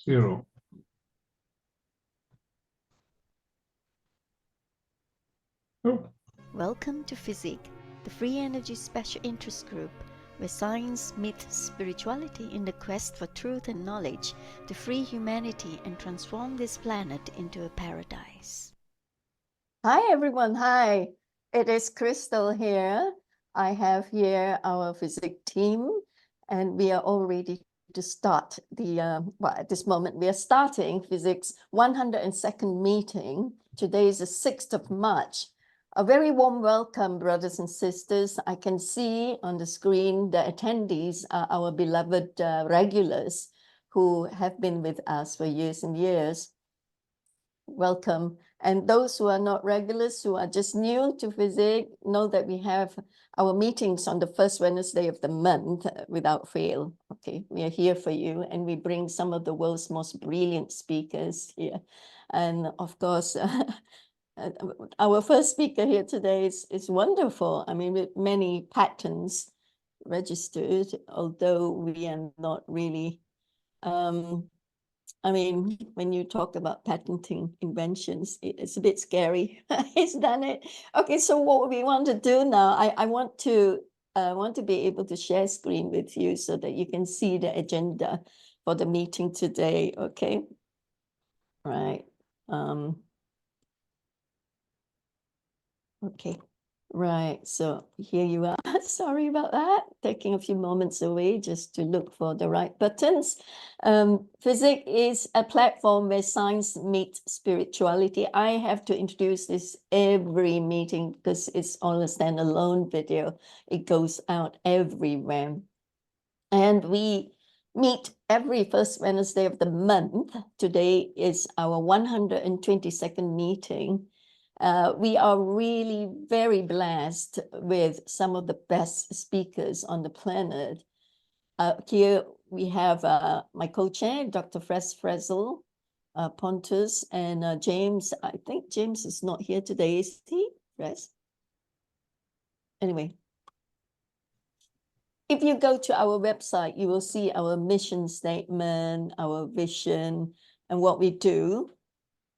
0. Oh. Welcome to FESIG, the free energy special interest group, where science meets spirituality in the quest for truth and knowledge to free humanity and transform this planet into a paradise. Hi everyone, hi. It is Crystal here. I have here our FESIG team, and we are all ready to start well, at this moment, we are starting FESIG's 102nd meeting. Today is the 6th of March. A very warm welcome, brothers and sisters. I can see on the screen the attendees are our beloved regulars who have been with us for years and years. Welcome. And those who are not regulars, who are just new to FESIG, know that we have our meetings on the first Wednesday of the month without fail. Okay, we are here for you, and we bring some of the world's most brilliant speakers here. And of course, our first speaker here today is wonderful. I mean, with many patents registered, although we are not really I mean, when you talk about patenting inventions, it's a bit scary. He's done it. Okay, so what we want to do now, I want to be able to share screen with you so that you can see the agenda for the meeting today. Okay, right. Okay. Right, so here you are. Sorry about that. Taking a few moments away just to look for the right buttons. FESIG is a platform where science meets spirituality. I have to introduce this every meeting because it's all a standalone video. It goes out everywhere. And we meet every first Wednesday of the month. Today is our 122nd meeting. We are really very blessed with some of the best speakers on the planet. Here we have my co-chair, Dr. Frezel Pontus, and James. I think James is not here today, is he? Yes. Anyway, if you go to our website, you will see our mission statement, our vision, and what we do.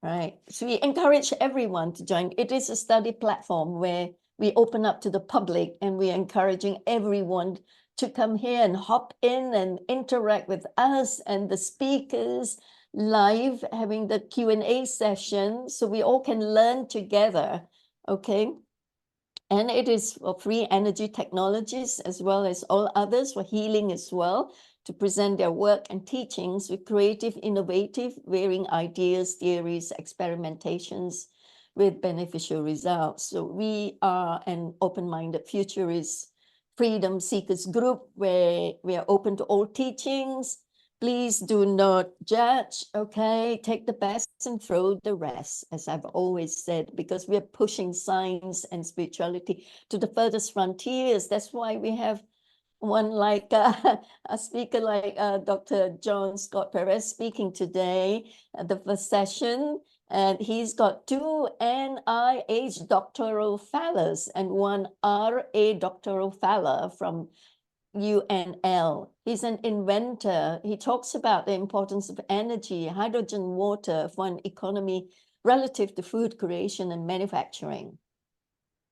Right. So we encourage everyone to join. It is a study platform where we open up to the public, and we're encouraging everyone to come here and hop in and interact with us and the speakers live, having the Q&A session so we all can learn together. Okay. And it is for free energy technologies as well as all others, for healing as well, to present their work and teachings with creative, innovative, varying ideas, theories, experimentations with beneficial results. So we are an open-minded futurist freedom seekers group where we are open to all teachings. Please do not judge, okay? Take the best and throw the rest, as I've always said, because we're pushing science and spirituality to the furthest frontiers. That's why we have one like a speaker like Dr. Scott Perez speaking today at the first session, and he's got 2 NIH doctoral fellows and 1 RA doctoral fellow from UNL. He's an inventor. He talks about the importance of energy, hydrogen, water for an economy relative to food creation and manufacturing.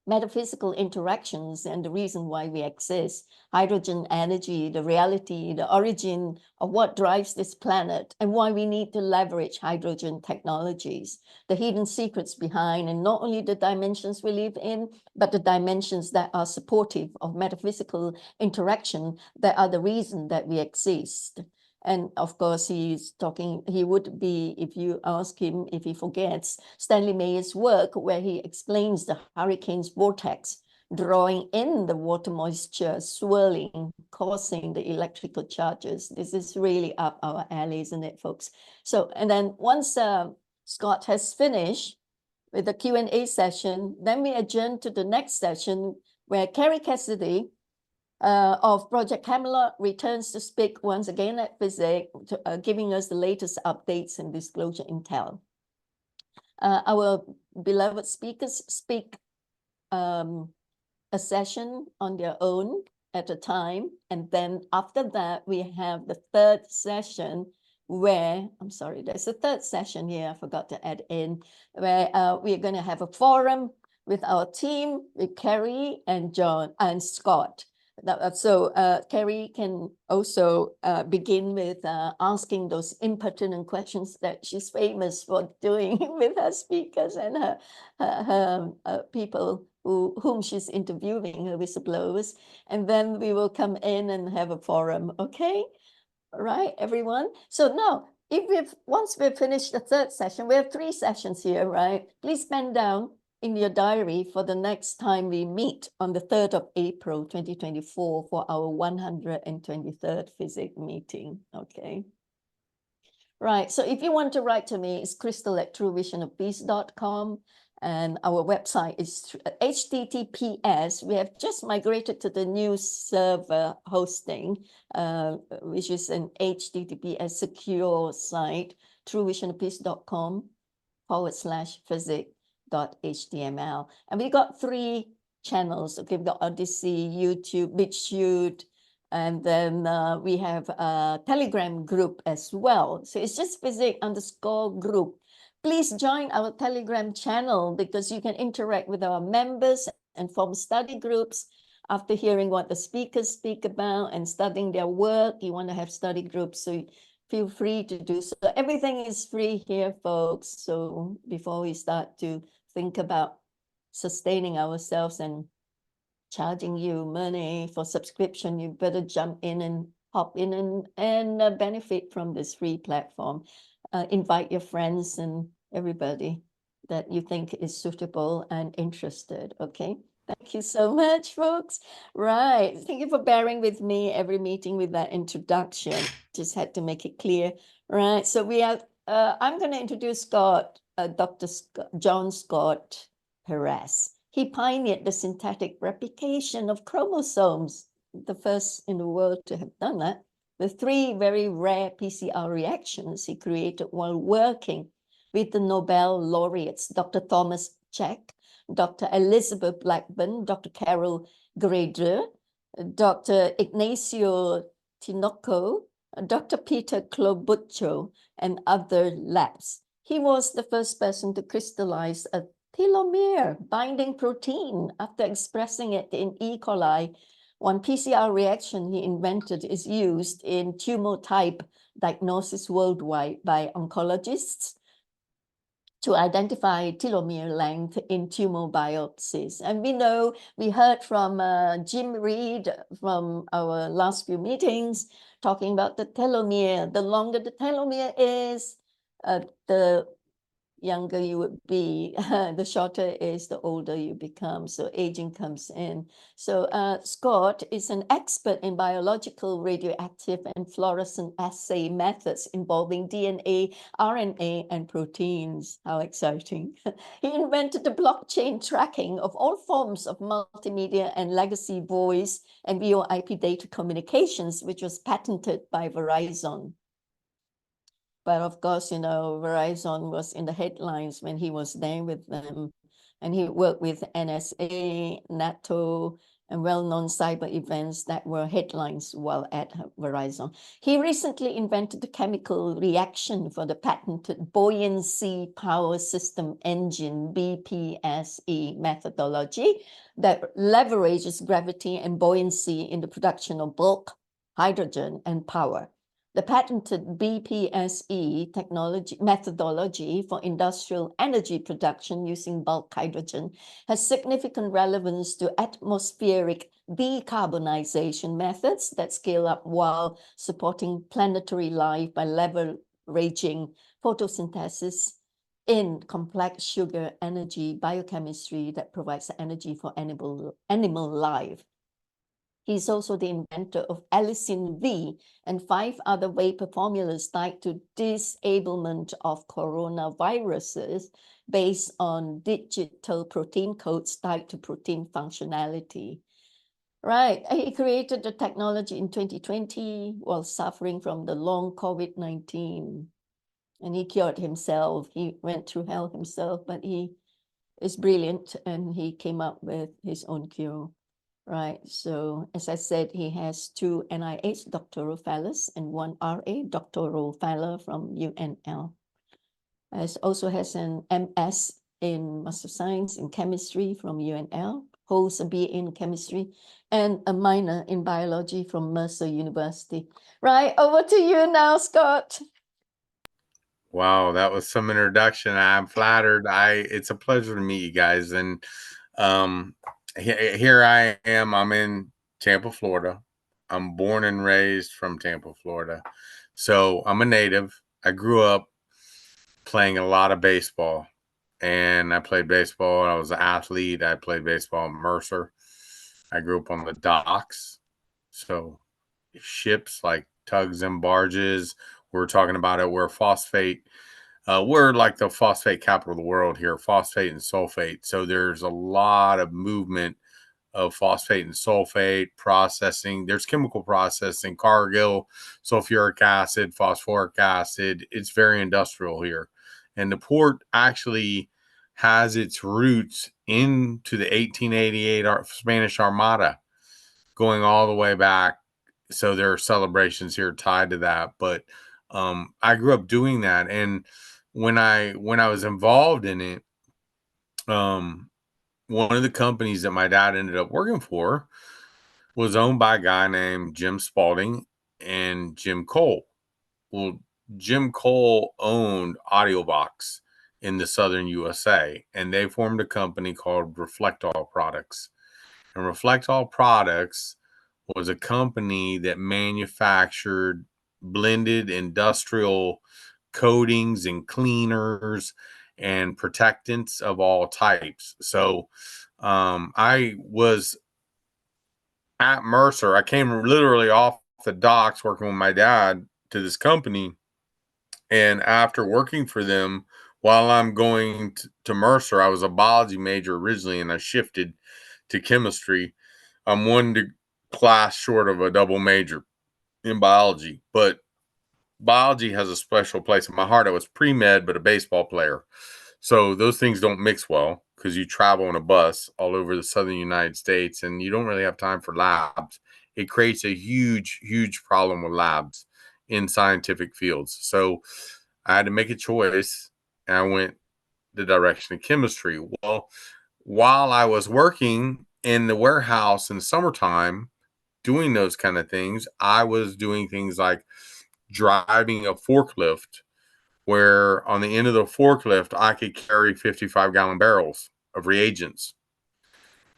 Metaphysical interactions and the reason why we exist, hydrogen energy, the reality, the origin of what drives this planet, and why we need to leverage hydrogen technologies, the hidden secrets behind, and not only the dimensions we live in, but the dimensions that are supportive of metaphysical interaction that are the reason that we exist. And of course, he's talking, he would be, if you ask him if he forgets, Stanley Mayer's work where he explains the hurricane's vortex, drawing in the water moisture, swirling, causing the electrical charges. This is really up our alley, isn't it, folks? So, and then once Scott has finished with the Q&A session, then we adjourn to the next session where Carrie Cassidy, of Project Camelot returns to speak once again at FESIG, giving us the latest updates and disclosure intel. Our beloved speakers speak a session on their own at a time, and then after that we have the third session where, I'm sorry, there's a third session here I forgot to add in, where we're going to have a forum with our team, with Carrie and John and Scott. So Carrie can also begin with asking those impertinent questions that she's famous for doing with her speakers and her people whom she's interviewing, her whistleblowers. And then we will come in and have a forum, okay? All right, everyone. So now, once we've finished the third session, we have 3 sessions here, right? Please pen down in your diary for the next time we meet on the 3rd of April, 2024 for our 123rd FESIG meeting, okay? Right, so if you want to write to me, it's crystal@truevisionofpeace.com. And our website is HTTPS. We have just migrated to the new server hosting, which is an HTTPS secure site, truevisionofpeace.com/FESIG.html. And we got 3 channels. Okay, we've got Odyssey, YouTube, BitChute, and then we have a Telegram group as well. So it's just FESIG_group. Please join our Telegram channel because you can interact with our members and form study groups. After hearing what the speakers speak about and studying their work, you want to have study groups, so feel free to do so. Everything is free here, folks. So before we start to think about sustaining ourselves and charging you money for subscription, you better jump in and hop in and benefit from this free platform. Invite your friends and everybody that you think is suitable and interested, okay? Thank you so much, folks. Right, thank you for bearing with me every meeting with that introduction. Just had to make it clear. Right, so we have, I'm going to introduce Scott, Dr. John Scott Perez. He pioneered the synthetic replication of chromosomes, the first in the world to have done that. The 3 very rare PCR reactions he created while working with the Nobel laureates, Dr. Thomas Cech, Dr. Elizabeth Blackburn, Dr. Carol Grader, Dr. Ignacio Tinoco, Dr. Peter Klobuchar, and other labs. He was the first person to crystallize a telomere binding protein after expressing it in E. coli. One PCR reaction he invented is used in tumor type diagnosis worldwide by oncologists to identify telomere length in tumor biopsies. And we heard from Jim Reed from our last few meetings talking about the telomere. The longer the telomere is, the younger you would be, the shorter is, the older you become. So aging comes in. So Scott is an expert in biological, radioactive, and fluorescent assay methods involving DNA, RNA, and proteins. How exciting. He invented the blockchain tracking of all forms of multimedia and legacy voice and VoIP data communications, which was patented by Verizon. But of course, you know, Verizon was in the headlines when he was there with them. And he worked with NSA, NATO, and well-known cyber events that were headlines while at Verizon. He recently invented the chemical reaction for the patented buoyancy power system engine, BPSE methodology, that leverages gravity and buoyancy in the production of bulk, hydrogen, and power. The patented BPSE methodology for industrial energy production using bulk hydrogen has significant relevance to atmospheric decarbonization methods that scale up while supporting planetary life by leveraging photosynthesis in complex sugar energy biochemistry that provides energy for animal life. He's also the inventor of Allicin V and 5 other vapor formulas tied to disablement of coronaviruses based on digital protein codes tied to protein functionality. Right, he created the technology in 2020 while suffering from the long COVID-19. And he cured himself. He went through hell himself, but he is brilliant and he came up with his own cure. right? So as I said, he has 2 NIH doctoral fellows and 1 RA doctoral fellow from UNL. Also has an MS in Master of Science in Chemistry from UNL, holds a BA in Chemistry, and a minor in Biology from Mercer University. Right, over to you now, Scott. Wow, that was some introduction. I'm flattered. It's a pleasure to meet you guys. And here I am. I'm in Tampa, Florida. I'm born and raised from Tampa, Florida. So I'm a native. I grew up playing a lot of baseball. And I played baseball. I was an athlete. I played baseball at Mercer. I grew up on the docks. So ships like tugs and barges. We're talking about it. We're like the phosphate capital of the world here, phosphate and sulfate. So there's a lot of movement of phosphate and sulfate processing. There's chemical processing, Cargill, sulfuric acid, phosphoric acid. It's very industrial here. And the port actually has its roots into the 1888 Spanish Armada, going all the way back. So there are celebrations here tied to that. But I grew up doing that. And when I was involved in it, one of the companies that my dad ended up working for was owned by a guy named Jim Spalding and Jim Cole. Well, Jim Cole owned AudioVox in the southern USA, and they formed a company called Reflectall Products. And Reflectall Products was a company that manufactured blended industrial coatings and cleaners and protectants of all types. So I was at Mercer. I came literally off the docks working with my dad to this company. And after working for them while I'm going to Mercer, I was a biology major originally and I shifted to chemistry. I'm class short of a double major in biology, but biology has a special place in my heart. I was pre-med, but a baseball player. So those things don't mix well because you travel on a bus all over the southern United States and you don't really have time for labs. It creates a huge, huge problem with labs in scientific fields. So I had to make a choice and I went the direction of chemistry. Well, while I was working in the warehouse in the summertime doing those kind of things, I was doing things like driving a forklift where on the end of the forklift, I could carry 55-gallon barrels of reagents.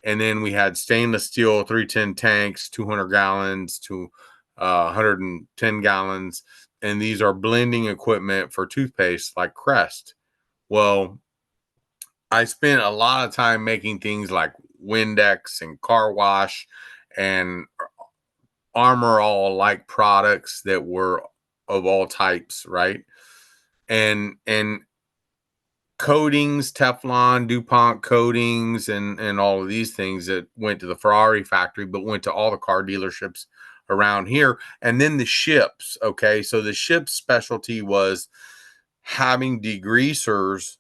And then we had stainless steel 310 tanks, 200 gallons to 110 gallons. And these are blending equipment for toothpaste like Crest. Well, I spent a lot of time making things like Windex and car wash and Armor All like products that were of all types, right? And coatings, Teflon, DuPont coatings, and all of these things that went to the Ferrari factory, but went to all the car dealerships around here. And then the ships. Okay. So the ship's specialty was having degreasers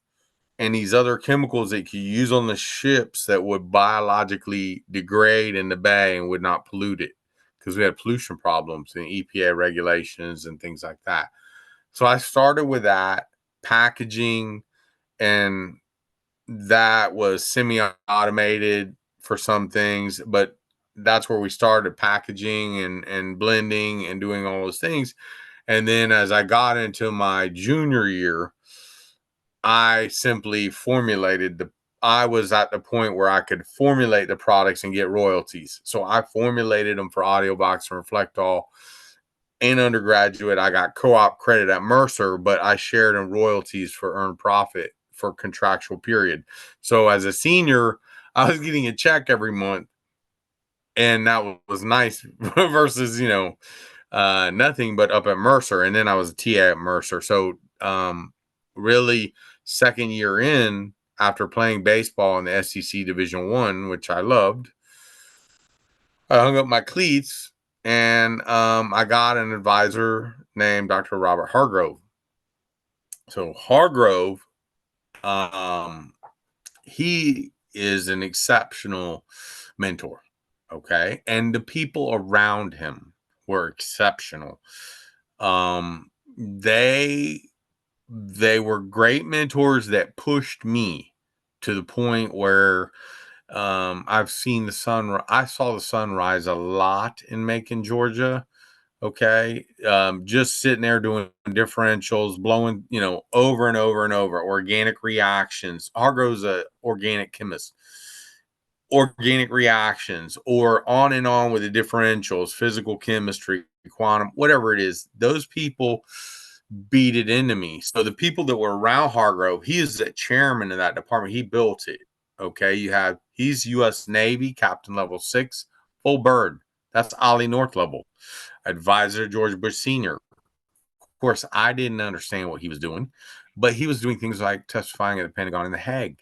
and these other chemicals that you use on the ships that would biologically degrade in the bay and would not pollute it because we had pollution problems and EPA regulations and things like that. So I started with that packaging, and that was semi-automated for some things, but that's where we started packaging and blending and doing all those things. And then as I got into my junior year, I simply I was at the point where I could formulate the products and get royalties. So I formulated them for AudioVox and Reflectall. In undergraduate, I got co-op credit at Mercer, but I shared in royalties for earned profit for contractual period. So as a senior, I was getting a check every month, and that was nice versus, nothing but up at Mercer. And then I was a TA at Mercer. So really second year in, after playing baseball in the SEC Division 1, which I loved, I hung up my cleats and I got an advisor named Dr. Robert Hargrove. So Hargrove, he is an exceptional mentor. Okay. And the people around him were exceptional. They were great mentors that pushed me to the point where I've seen the sun. I saw the sun rise a lot in Macon, Georgia. Okay. Just sitting there doing differentials, blowing, over and over and over, organic reactions. Hargrove's a organic chemist. Organic reactions, or on and on with the differentials, physical chemistry, quantum, whatever it is. Those people beat it into me. So the people that were around Hargrove, he is the chairman of that department. He built it. Okay. He's U.S. Navy, Captain level 6, full bird. That's Ollie North level. Advisor to George Bush Sr. Of course, I didn't understand what he was doing, but he was doing things like testifying at the Pentagon in The Hague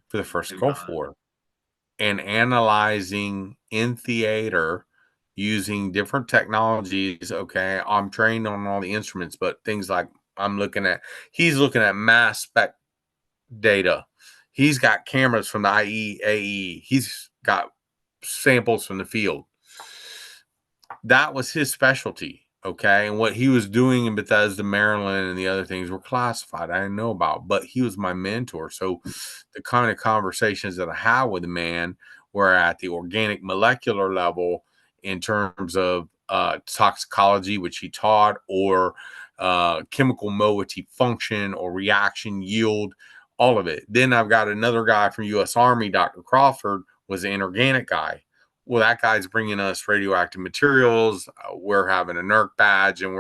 for the first Gulf War and analyzing in theater using different technologies. Okay. I'm trained on all the instruments, but things like he's looking at mass spec data. He's got cameras from the IEAE. He's got samples from the field. That was his specialty. Okay. And what he was doing in Bethesda, Maryland, and the other things were classified. I didn't know about, but he was my mentor. So the kind of conversations that I had with the man were at the organic molecular level in terms of toxicology, which he taught, or chemical moiety function or reaction yield, all of it. Then I've got another guy from U.S. Army, Dr. Crawford, was an inorganic guy. Well, that guy's bringing us radioactive materials. We're having a NERC badge, and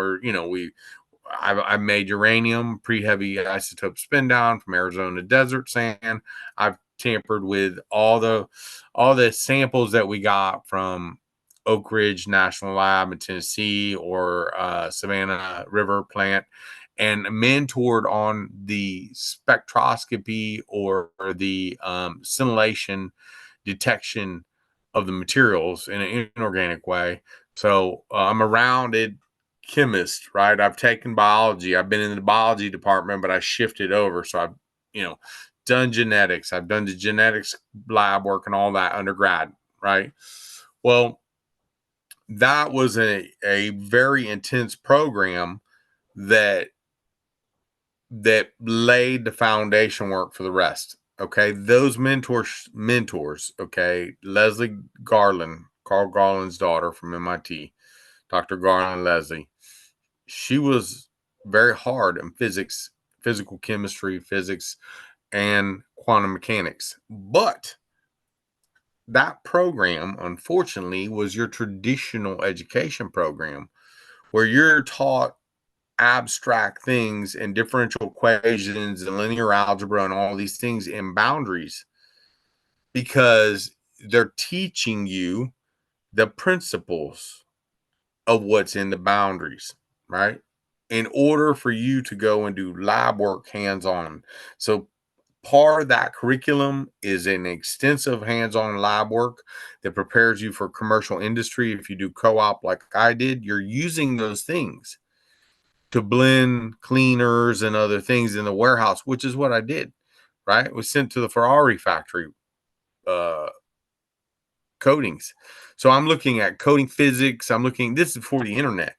I made uranium, pre-heavy isotope spin down from Arizona desert sand. I've tampered with all the samples that we got from Oak Ridge National Lab in Tennessee or Savannah River plant, and mentored on the spectroscopy or the simulation detection of the materials in an inorganic way. So I'm a rounded chemist, right? I've taken biology. I've been in the biology department, but I shifted over. So I've, done genetics. I've done the genetics lab work and all that undergrad, right? Well, that was a very intense program that laid the foundation work for the rest. Okay. Those mentors, okay. Leslie Garland, Carl Garland's daughter from MIT, Dr. Garland Leslie, she was very hard in physics, physical chemistry, physics, and quantum mechanics. But that program, unfortunately, was your traditional education program where you're taught abstract things and differential equations and linear algebra and all these things in boundaries because they're teaching you the principles of what's in the boundaries, right? In order for you to go and do lab work hands-on. So part of that curriculum is an extensive hands-on lab work that prepares you for commercial industry. If you do co-op like I did, you're using those things to blend cleaners and other things in the warehouse, which is what I did, right? It was sent to the Ferrari factory coatings. So I'm looking at coding physics. This is before the internet.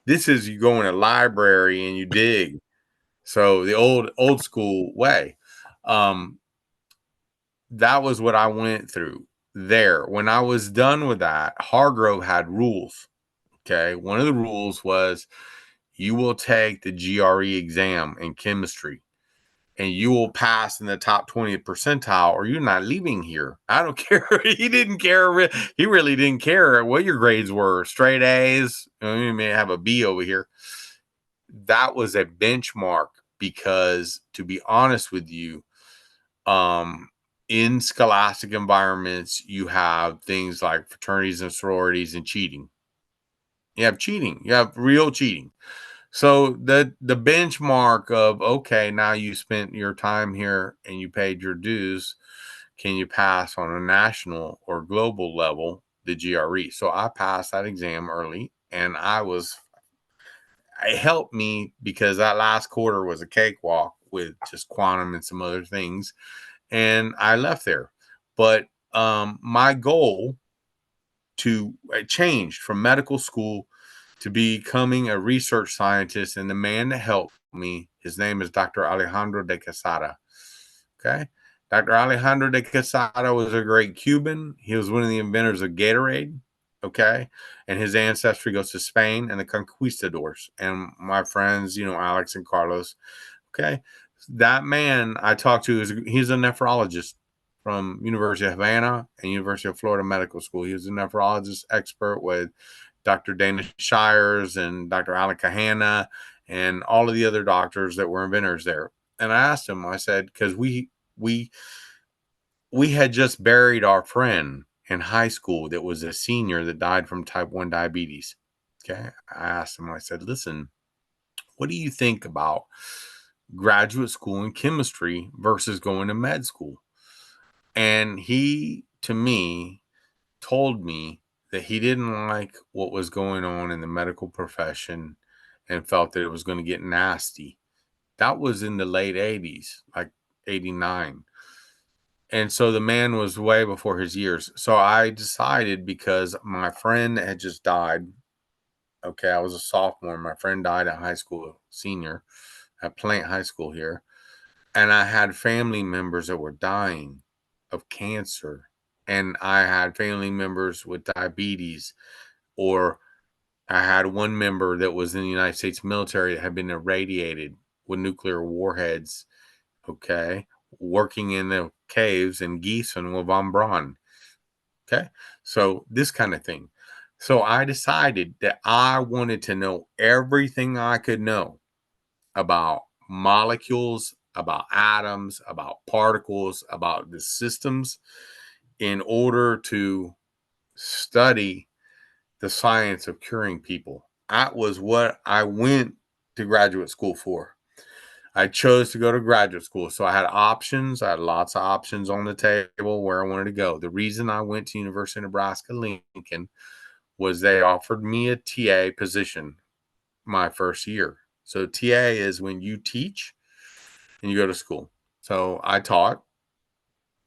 This is you go in a library and you dig. So the old school way. That was what I went through there. When I was done with that, Hargrove had rules. Okay. One of the rules was you will take the GRE exam in chemistry and you will pass in the top 20th percentile or you're not leaving here. I don't care. He didn't care. He really didn't care what your grades were. Straight A's. You may have a B over here. That was a benchmark because, to be honest with you, in scholastic environments, you have things like fraternities and sororities and cheating. You have cheating. You have real cheating. So the benchmark of, okay, now you spent your time here and you paid your dues. Can you pass on a national or global level the GRE? So I passed that exam early, and it helped me because that last quarter was a cakewalk with just quantum and some other things. And I left there. But my goal changed from medical school to becoming a research scientist. And the man that helped me, his name is Dr. Alejandro de Quesada. Okay. Dr. Alejandro de Quesada was a great Cuban. He was one of the inventors of Gatorade. Okay. And his ancestry goes to Spain and the conquistadors. And my friends, Alex and Carlos. Okay. That man I talked to, he's a nephrologist from University of Havana and University of Florida Medical School. He was a nephrologist expert with Dr. Dana Shires and Dr. Alec Kahana and all of the other doctors that were inventors there. And I asked him, I said, because we had just buried our friend in high school that was a senior that died from type 1 diabetes. Okay. I asked him, I said, listen, what do you think about graduate school in chemistry versus going to med school? And he, to me, told me that he didn't like what was going on in the medical profession and felt that it was going to get nasty. That was in the late 80s, like 89. And so the man was way before his years. So I decided, because my friend had just died. Okay, I was a sophomore. My friend died at high school, senior, at Plant High School here. And I had family members that were dying of cancer. And I had family members with diabetes, or I had one member that was in the United States military that had been irradiated with nuclear warheads, okay, working in the caves in Gießen with von Braun, okay? So this kind of thing. So I decided that I wanted to know everything I could know about molecules, about atoms, about particles, about the systems, in order to study the science of curing people. That was what I went to graduate school for. I chose to go to graduate school. So I had options. I had lots of options on the table where I wanted to go. The reason I went to University of Nebraska Lincoln was they offered me a TA position my first year. So TA is when you teach and you go to school. So I taught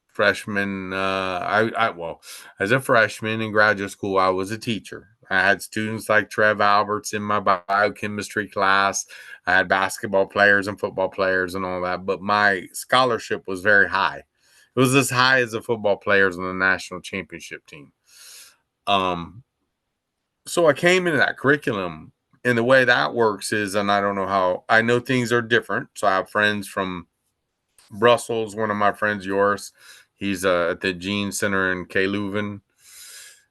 freshman. Well, as a freshman in graduate school, I was a teacher. I had students like Trev Alberts in my biochemistry class. I had basketball players and football players and all that, but my scholarship was very high. It was as high as the football players on the national championship team. So I came into that curriculum, and the way that works is, and I don't know how, I know things are different. So I have friends from Brussels, one of my friends, yours, he's at the Gene Center in Leuven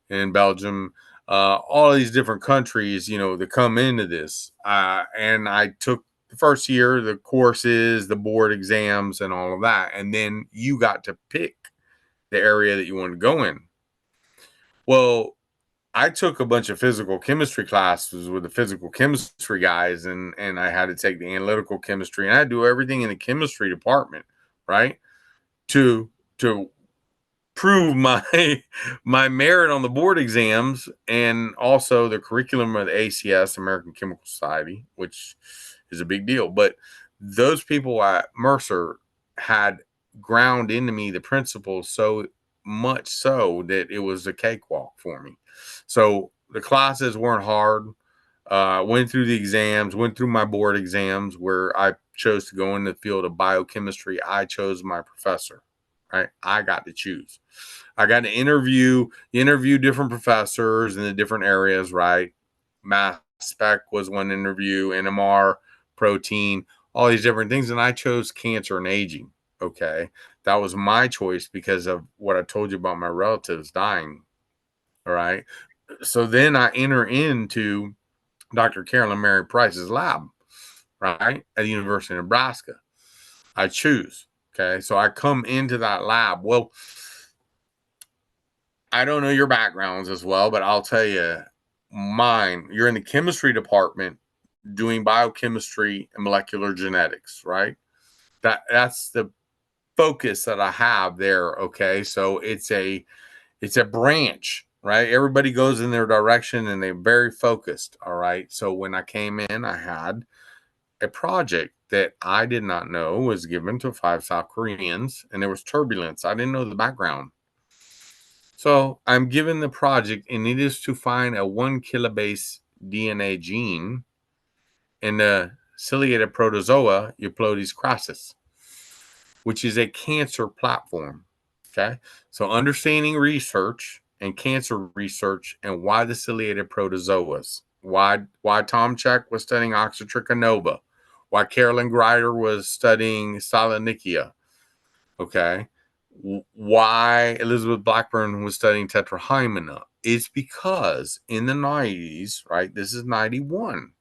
in Belgium. All these different countries, that come into this. And I took the first year, the courses, the board exams, and all of that. And then you got to pick the area that you wanted to go in. Well, I took a bunch of physical chemistry classes with the physical chemistry guys, and I had to take the analytical chemistry, and I had to do everything in the chemistry department, right? To prove my merit on the board exams, and also the curriculum of the ACS, American Chemical Society, which is a big deal. But those people at Mercer had ground into me the principles so much so that it was a cakewalk for me. So the classes weren't hard. Went through the exams, went through my board exams where I chose to go in the field of biochemistry. I chose my professor, right? I got to choose. I got to interview different professors in the different areas, right? Mass spec was one interview, NMR, protein, all these different things. And I chose cancer and aging. Okay. That was my choice because of what I told you about my relatives dying. All right. So then I enter into Dr. Carolyn Mary Price's lab, right, at the University of Nebraska. I choose. Okay. So I come into that lab. Well, I don't know your backgrounds as well, but I'll tell you mine. You're in the chemistry department doing biochemistry and molecular genetics, right? That's the focus that I have there. Okay. So it's a branch, right? Everybody goes in their direction and they're very focused. All right. So when I came in, I had a project that I did not know was given to 5 South Koreans, and there was turbulence. I didn't know the background. So I'm given the project, and it is to find a 1 kilobase DNA gene in the ciliated protozoa Euplodes crassus, which is a cancer platform. Okay, so understanding research and cancer research and why the ciliated protozoas, why Tom Check was studying Oxytricha nova, why Carolyn Greider was studying Silenicia, okay, why Elizabeth Blackburn was studying Tetrahymena. It's because in the 90s, right, this is 91,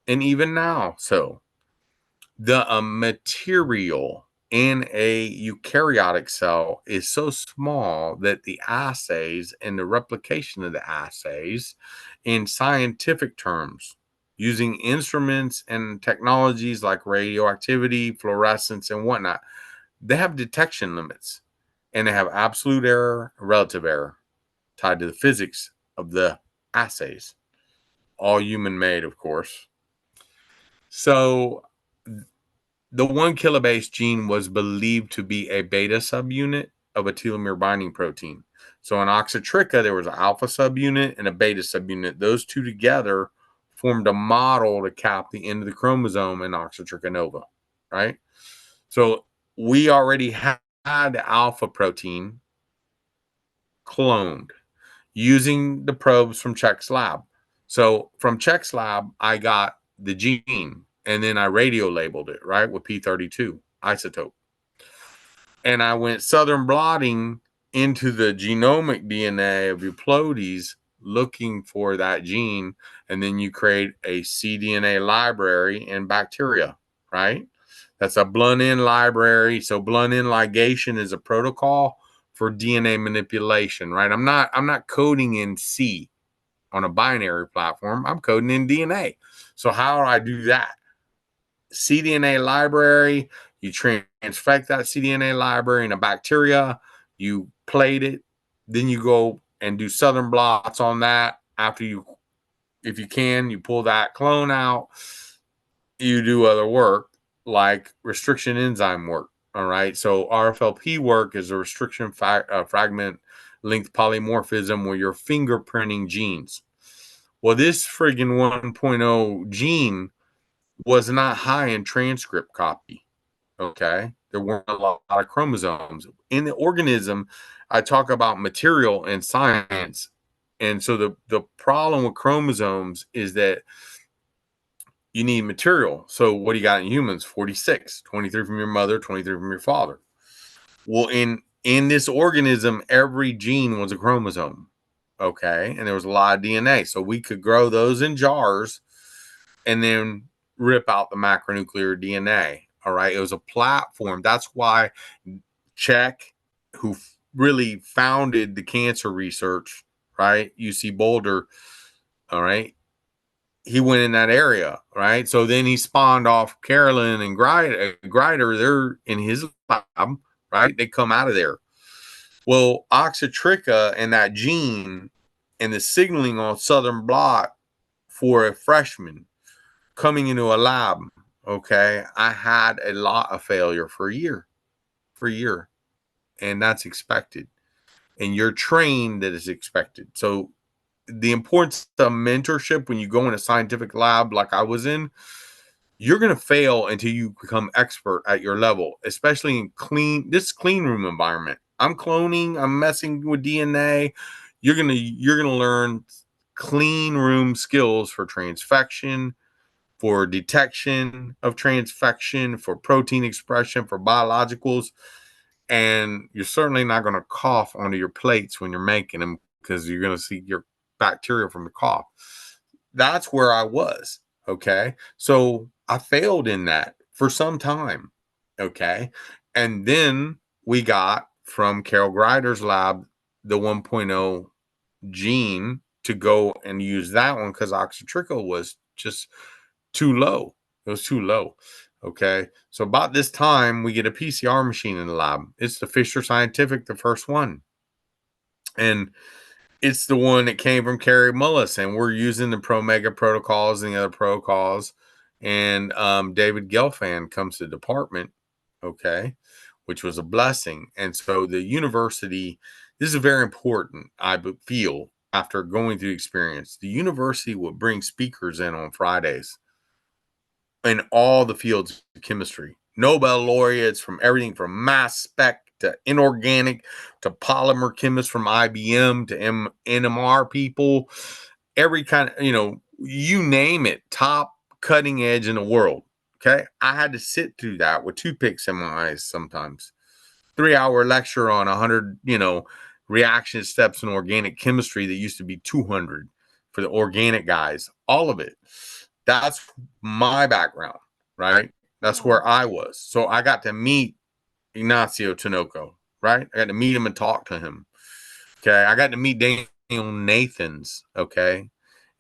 and even now, so the material in a eukaryotic cell is so small that the assays and the replication of the assays in scientific terms, using instruments and technologies like radioactivity, fluorescence, and whatnot, they have detection limits, and they have absolute error, relative error tied to the physics of the assays, all human made, of course. So the 1 kilobase gene was believed to be a beta subunit of a telomere binding protein. So in Oxytricha, there was an alpha subunit and a beta subunit. Those two together formed a model to cap the end of the chromosome in Oxytricha nova, right? So we already had the alpha protein cloned using the probes from Czech's lab. So from Czech's lab, I got the gene, and then I radio labeled it, right, with P32 isotope. And I went southern blotting into the genomic DNA of Euplodes looking for that gene. And then you create a cDNA library in bacteria, right? That's a blunt-end library. So blunt-end ligation is a protocol for DNA manipulation, right? I'm not coding in C on a binary platform. I'm coding in DNA. So how do I do that? cDNA library, you transfect that cDNA library in a bacteria, you plate it, then you go and do southern blots on that. After you, if you can, you pull that clone out, you do other work like restriction enzyme work. All right. So RFLP work is a restriction fragment length polymorphism where you're fingerprinting genes. Well, this friggin' 1.0 gene was not high in transcript copy. Okay. There weren't a lot of chromosomes. In the organism, I talk about material and science. And so the problem with chromosomes is that you need material. So what do you got in humans? 46, 23 from your mother, 23 from your father. Well, in this organism, every gene was a chromosome. Okay. And there was a lot of DNA. So we could grow those in jars and then rip out the macronuclear DNA. All right. It was a platform. That's why Czech, who really founded the cancer research, right? UC Boulder. All right. He went in that area, right? So then he spawned off Carolyn and Greider. They're in his lab, right? They come out of there. Well, Oxytricha and that gene and the signaling on southern blot for a freshman coming into a lab, okay, I had a lot of failure for a year, and that's expected. And you're trained that is expected. So the importance of mentorship when you go in a scientific lab like I was in, you're going to fail until you become expert at your level, especially in this clean room environment. I'm cloning, I'm messing with DNA. You're going to learn clean room skills for transfection, for detection of transfection, for protein expression, for biologicals. And you're certainly not going to cough onto your plates when you're making them because you're going to see your bacteria from the cough. That's where I was. Okay. So I failed in that for some time. Okay. And then we got from Carol Greider's lab the 1.0 gene to go and use that one because Oxytricha was just too low. It was too low. Okay. So about this time, we get a PCR machine in the lab. It's the Fisher Scientific, the first one. And it's the one that came from Carrie Mullis. And we're using the Promega protocols and the other protocols. And David Gelfand comes to the department. Okay. Which was a blessing. And so the university This is very important, I feel, after going through the experience. The university would bring speakers in on Fridays in all the fields of chemistry. Nobel laureates from everything from mass spec to inorganic to polymer chemists from IBM to NMR people, every kind of, you name it, top cutting edge in the world. Okay. I had to sit through that with toothpicks in my eyes sometimes. 3-hour lecture on 100, reaction steps in organic chemistry that used to be 200 for the organic guys, all of it. That's my background, right? That's where I was. So I got to meet Ignacio Tinoco, right? I got to meet him and talk to him. Okay. I got to meet Daniel Nathans, okay,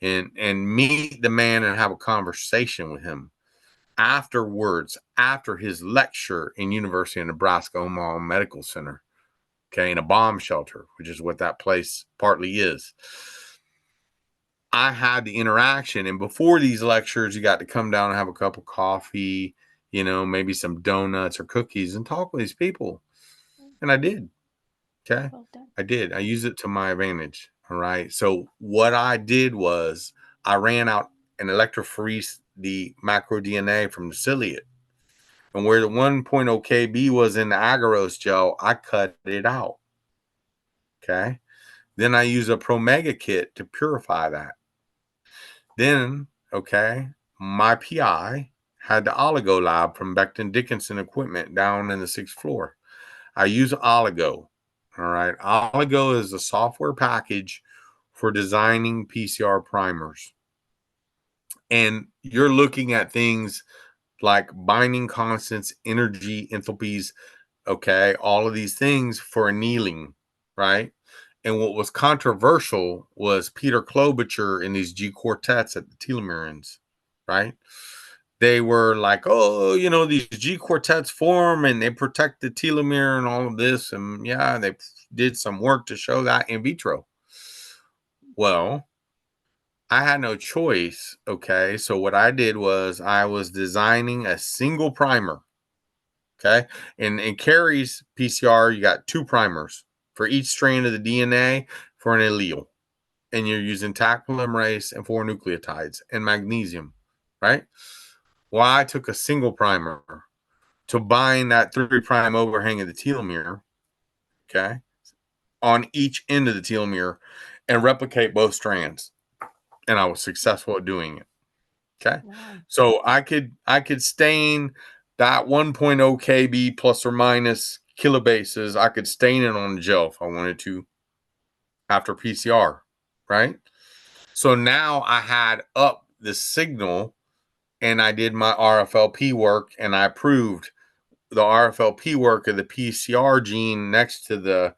and meet the man and have a conversation with him afterwards, after his lecture in University of Nebraska Omaha Medical Center, okay, in a bomb shelter, which is what that place partly is. I had the interaction, and before these lectures, you got to come down and have a cup of coffee, maybe some donuts or cookies and talk with these people. And I did. Okay. Well done. I did. I used it to my advantage. All right. So what I did was I ran out and electrophoresed the macro DNA from the ciliate. And where the 1.0 kb was in the agarose gel, I cut it out. Okay. Then I use a Promega kit to purify that. Then, okay, my PI had the Allego lab from Becton Dickinson equipment down in the 6th floor. I use Allego. All right. Allego is a software package for designing PCR primers. And you're looking at things like binding constants, energy, enthalpies, okay, all of these things for annealing, right? And what was controversial was Peter Klobuchar in these G quartets at the telomeres, right? They were like, oh, these G quartets form and they protect the telomere and all of this. And yeah, they did some work to show that in vitro. Well, I had no choice. Okay. So what I did was I was designing a single primer. Okay. And in Carrie's PCR, you got 2 primers for each strand of the DNA for an allele. And you're using Taq polymerase and 4 nucleotides and magnesium, right? Well, I took a single primer to bind that 3' overhang of the telomere, okay, on each end of the telomere and replicate both strands. And I was successful at doing it. Okay. Wow. So I could stain that 1.0 kb plus or minus kilobases. I could stain it on the gel if I wanted to after PCR, right? So now I had up the signal and I did my RFLP work and I proved the RFLP work of the PCR gene next to the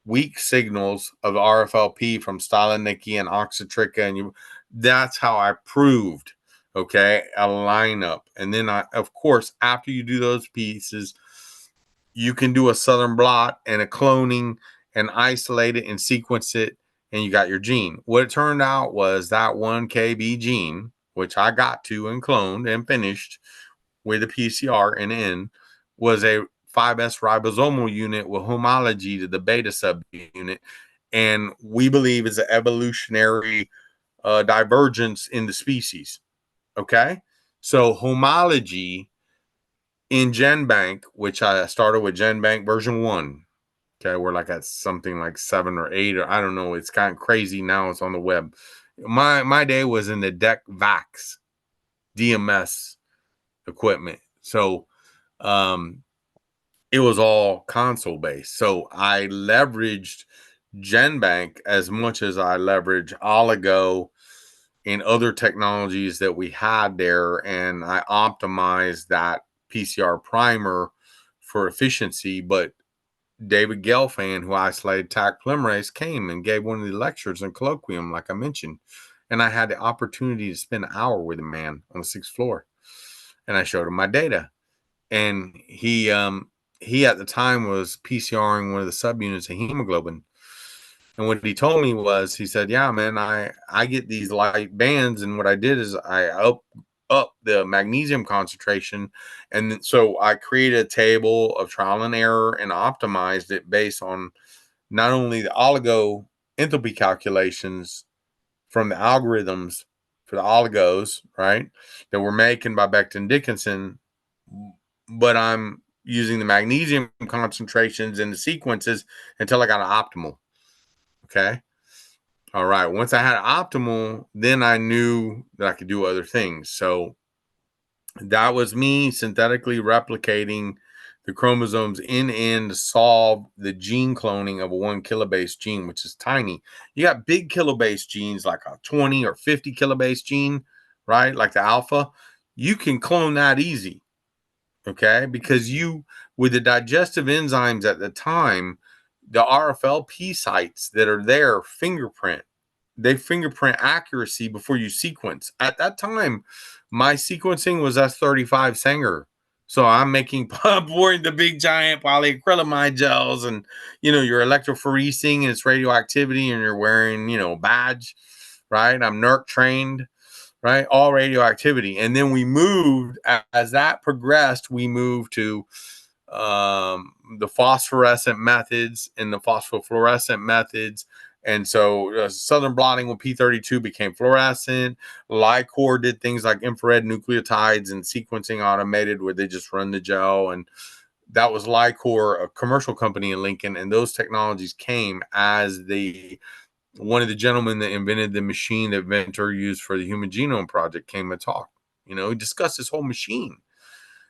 weak signals of the RFLP from Staliniki and Oxytrica. And that's how I proved, okay, a lineup. And then of course, after you do those pieces, you can do a southern blot and a cloning and isolate it and sequence it. And you got your gene. What it turned out was that 1 kb gene, which I got to and cloned and finished with the PCR and N, was a 5S ribosomal unit with homology to the beta subunit. And we believe is an evolutionary divergence in the species. Okay. So homology in Gen-Bank, which I started with Gen-Bank Version1. Okay. We're like at something like 7 or 8, or I don't know. It's kind of crazy now. It's on the web. My day was in the DEC VAX DMS equipment. So it was all console based. So I leveraged Gen-Bank as much as I leveraged Allego and other technologies that we had there. And I optimized that PCR primer for efficiency. But David Gelfand, who isolated Taq polymerase, came and gave one of the lectures in colloquium, like I mentioned. And I had the opportunity to spend an hour with a man on the 6th floor. And I showed him my data. And he at the time was PCRing one of the subunits of hemoglobin. And what he told me was, he said, yeah, man, I get these light bands. And what I did is I up the magnesium concentration. And so I created a table of trial and error and optimized it based on not only the oligo enthalpy calculations from the algorithms for the oligos, right, that were making by Becton Dickinson, but I'm using the magnesium concentrations and the sequences until I got an optimal. Okay. All right. Once I had optimal, then I knew that I could do other things. So that was me synthetically replicating the chromosomes in to solve the gene cloning of a 1 kilobase gene, which is tiny. You got big kilobase genes like a 20 or 50 kilobase gene, right? Like the alpha. You can clone that easy. Okay. Because with the digestive enzymes at the time, the RFLP sites that are there they fingerprint accuracy before you sequence. At that time, my sequencing was S35 Sanger. So I'm making pouring the big giant polyacrylamide gels, and you're electrophoresing and it's radioactivity, and you're wearing, a badge, right? I'm NERC trained, right? All radioactivity. And then we moved, as that progressed, we moved to the phosphorescent methods and the phosphofluorescent methods. And so southern blotting with P32 became fluorescent. Lycor did things like infrared nucleotides and sequencing automated, where they just run the gel. And that was Lycor, a commercial company in Lincoln. And those technologies came as one of the gentlemen that invented the machine that Venture used for the Human Genome Project came and talked. He discussed this whole machine.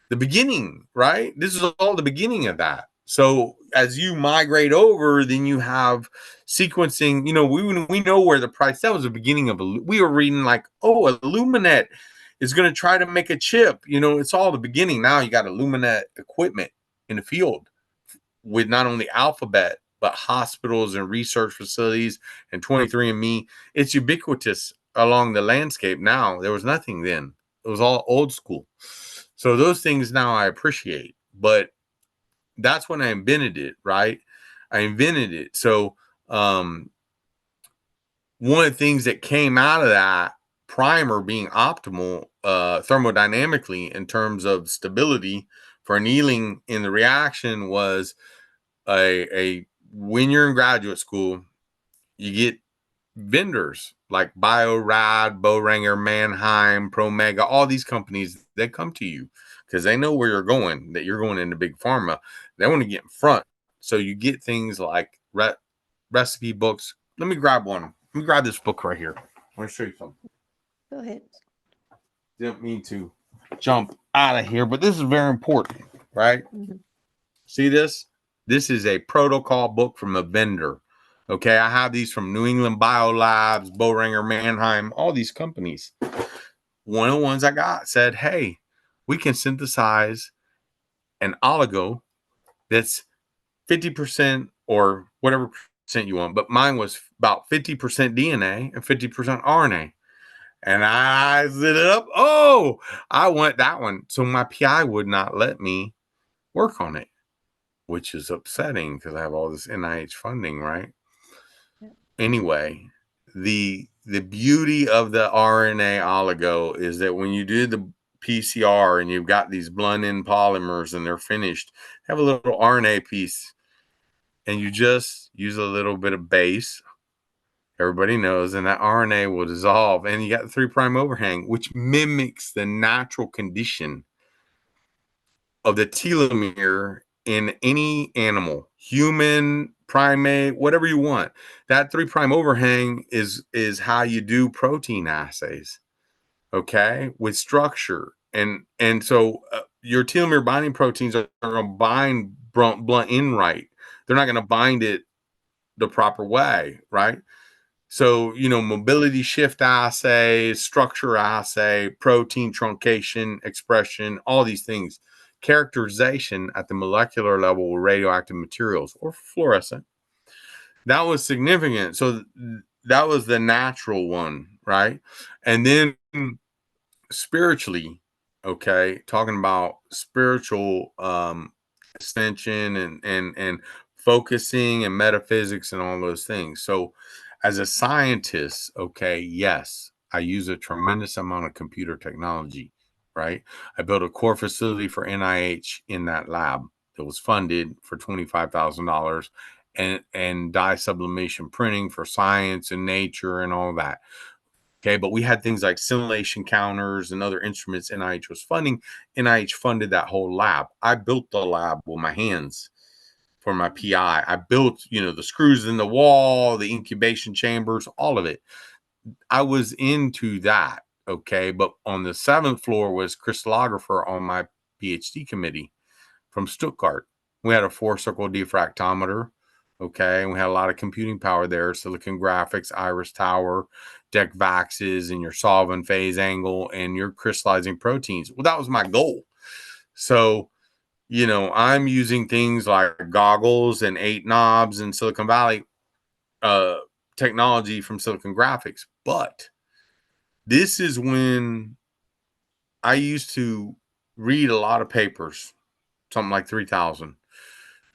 The beginning, right? This is all the beginning of that. So as you migrate over, then you have sequencing. We know where the price. That was the beginning of. We were reading like, oh, Illuminet is going to try to make a chip. It's all the beginning. Now you got Illuminet equipment in the field with not only Alphabet but hospitals and research facilities and 23andMe. It's ubiquitous along the landscape now. There was nothing then. It was all old school. So those things now I appreciate, but that's when I invented it, right? I invented it. So one of the things that came out of that primer being optimal thermodynamically in terms of stability for annealing in the reaction was when you're in graduate school, you get vendors like Biorad, Boehringer, Mannheim, Promega, all these companies, they come to you because they know where you're going, that you're going into big pharma. They want to get in front. So you get things like recipe books. Let me grab one. Let me grab this book right here. I want to show you something. Go ahead. Didn't mean to jump out of here, but this is very important, right? Mm-hmm. See this? This is a protocol book from a vendor. Okay, I have these from New England Biolabs, Boehringer, Mannheim, all these companies. One of the ones I got said, hey, we can synthesize an oligo that's 50% or whatever percent you want, but mine was about 50% DNA and 50% RNA. And I set it up. Oh, I want that one. So my PI would not let me work on it, which is upsetting because I have all this NIH funding, right? Yeah. Anyway, the beauty of the RNA oligo is that when you do the PCR and you've got these blunt-end polymers and they're finished, have a little RNA piece and you just use a little bit of base. Everybody knows, and that RNA will dissolve, and you got the 3' overhang, which mimics the natural condition of the telomere in any animal, human, primate, whatever you want. That 3' overhang is how you do protein assays, okay, with structure. And so your telomere binding proteins are going to bind blunt end right. They're not going to bind it the proper way, right? So, mobility shift assay, structure assay, protein truncation, expression, all these things. Characterization at the molecular level with radioactive materials or fluorescent. That was significant. So that was the natural one, right? And then spiritually, okay, talking about spiritual ascension and focusing and metaphysics and all those things. So as a scientist, okay, yes, I use a tremendous amount of computer technology, right? I built a core facility for NIH in that lab that was funded for $25,000. and dye sublimation printing for science and nature and all that. Okay, but we had things like simulation counters and other instruments NIH was funding. NIH funded that whole lab. I built the lab with my hands for my PI. I built, the screws in the wall, the incubation chambers, all of it. I was into that. Okay, but on the 7th floor was crystallographer on my PhD committee from Stuttgart. We had a 4-circle diffractometer. Okay, and we had a lot of computing power there, silicon graphics, iris tower, deck vaxes, and your solvent phase angle, and your crystallizing proteins. Well, that was my goal. So, I'm using things like goggles and 8 knobs and Silicon Valley technology from Silicon Graphics. But this is when I used to read a lot of papers, something like 3,000.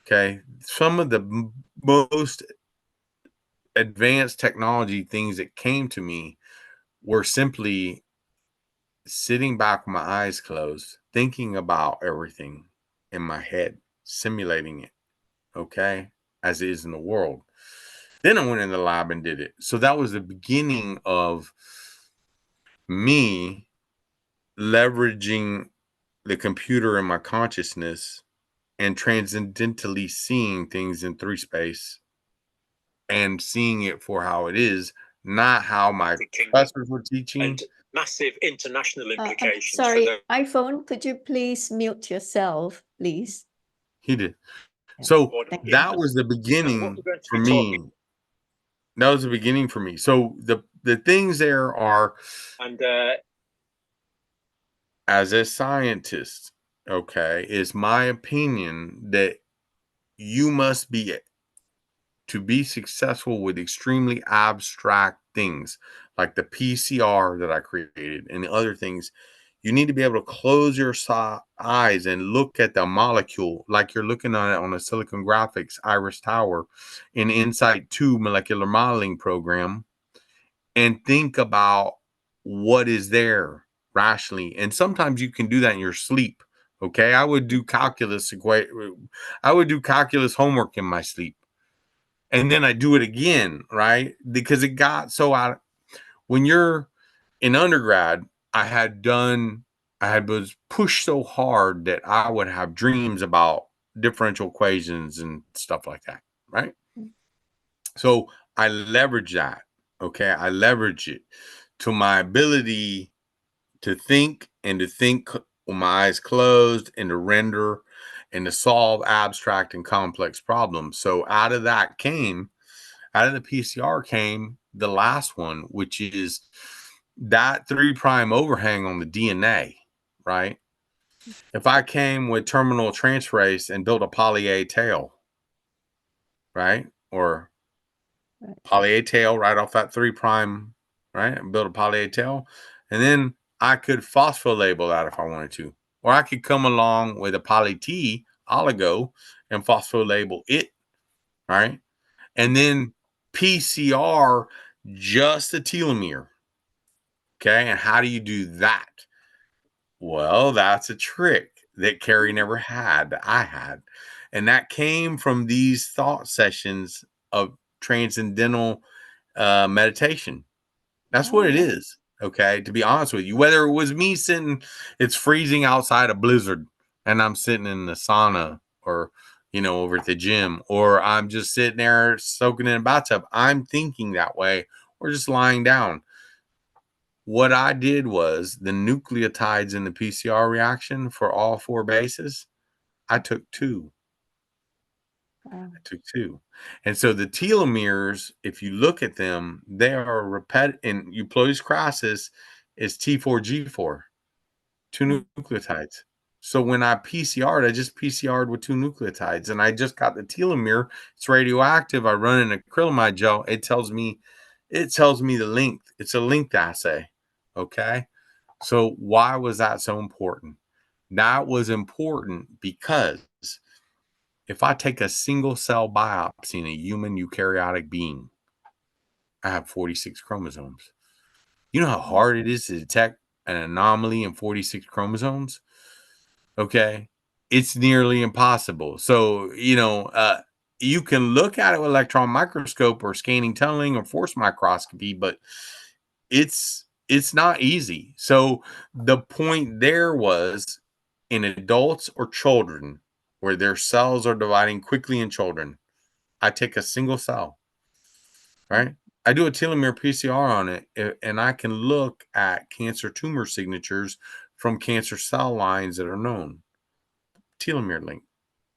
Okay. Some of the most advanced technology things that came to me were simply sitting back with my eyes closed, thinking about everything in my head, simulating it. Okay. As it is in the world. Then I went in the lab and did it. So that was the beginning of me leveraging the computer in my consciousness and transcendentally seeing things in 3 space and seeing it for how it is, not how my professors were teaching. And massive international implications. Sorry, iPhone, could you please mute yourself, please? He did. Yeah. So that was the beginning for me. That was the beginning for me. So the things there are, and as a scientist, okay, is my opinion that you must be, to be successful with extremely abstract things like the PCR that I created and the other things, you need to be able to close your eyes and look at the molecule like you're looking at it on a Silicon Graphics Iris Tower in Insight 2 molecular modeling program and think about what is there rationally. And sometimes you can do that in your sleep. Okay. I would do calculus homework in my sleep. And then I do it again, right? Because it got so out. When you're in undergrad, I was pushed so hard that I would have dreams about differential equations and stuff like that, right? So I leverage that. Okay. I leverage it to my ability to think with my eyes closed and to render and to solve abstract and complex problems. So out of the PCR came the last one, which is that 3' overhang on the DNA, right? If I came with terminal transferase and built a poly A tail, right? Or poly A tail right off that 3', right? And build a poly A tail. And then I could phospholabel that if I wanted to. Or I could come along with a poly T oligo and phospholabel it, right? And then PCR just the telomere. Okay. And how do you do that? Well, that's a trick that Carrie never had, that I had. And that came from these thought sessions of transcendental meditation. That's what it is. Okay. To be honest with you, whether it was me it's freezing outside a blizzard and I'm sitting in the sauna or, over at the gym, or I'm just sitting there soaking in a bathtub, I'm thinking that way, or just lying down. What I did was the nucleotides in the PCR reaction for all 4 bases, I took 2. I took 2. And so the telomeres, if you look at them, they are repetitive. In Euploides crassus is T4G4, 2 nucleotides. So when I PCR'd, I just PCR'd with 2 nucleotides, and I just got the telomere. It's radioactive. I run in acrylamide gel. It tells me the length. It's a length assay. Okay. So why was that so important? That was important because if I take a single cell biopsy in a human eukaryotic being, I have 46 chromosomes. You know how hard it is to detect an anomaly in 46 chromosomes? Okay. It's nearly impossible. So, you can look at it with electron microscope or scanning tunneling or force microscopy, but it's not easy. So the point there was in adults or children where their cells are dividing quickly in children, I take a single cell, right? I do a telomere PCR on it, and I can look at cancer tumor signatures from cancer cell lines that are known. Telomere link,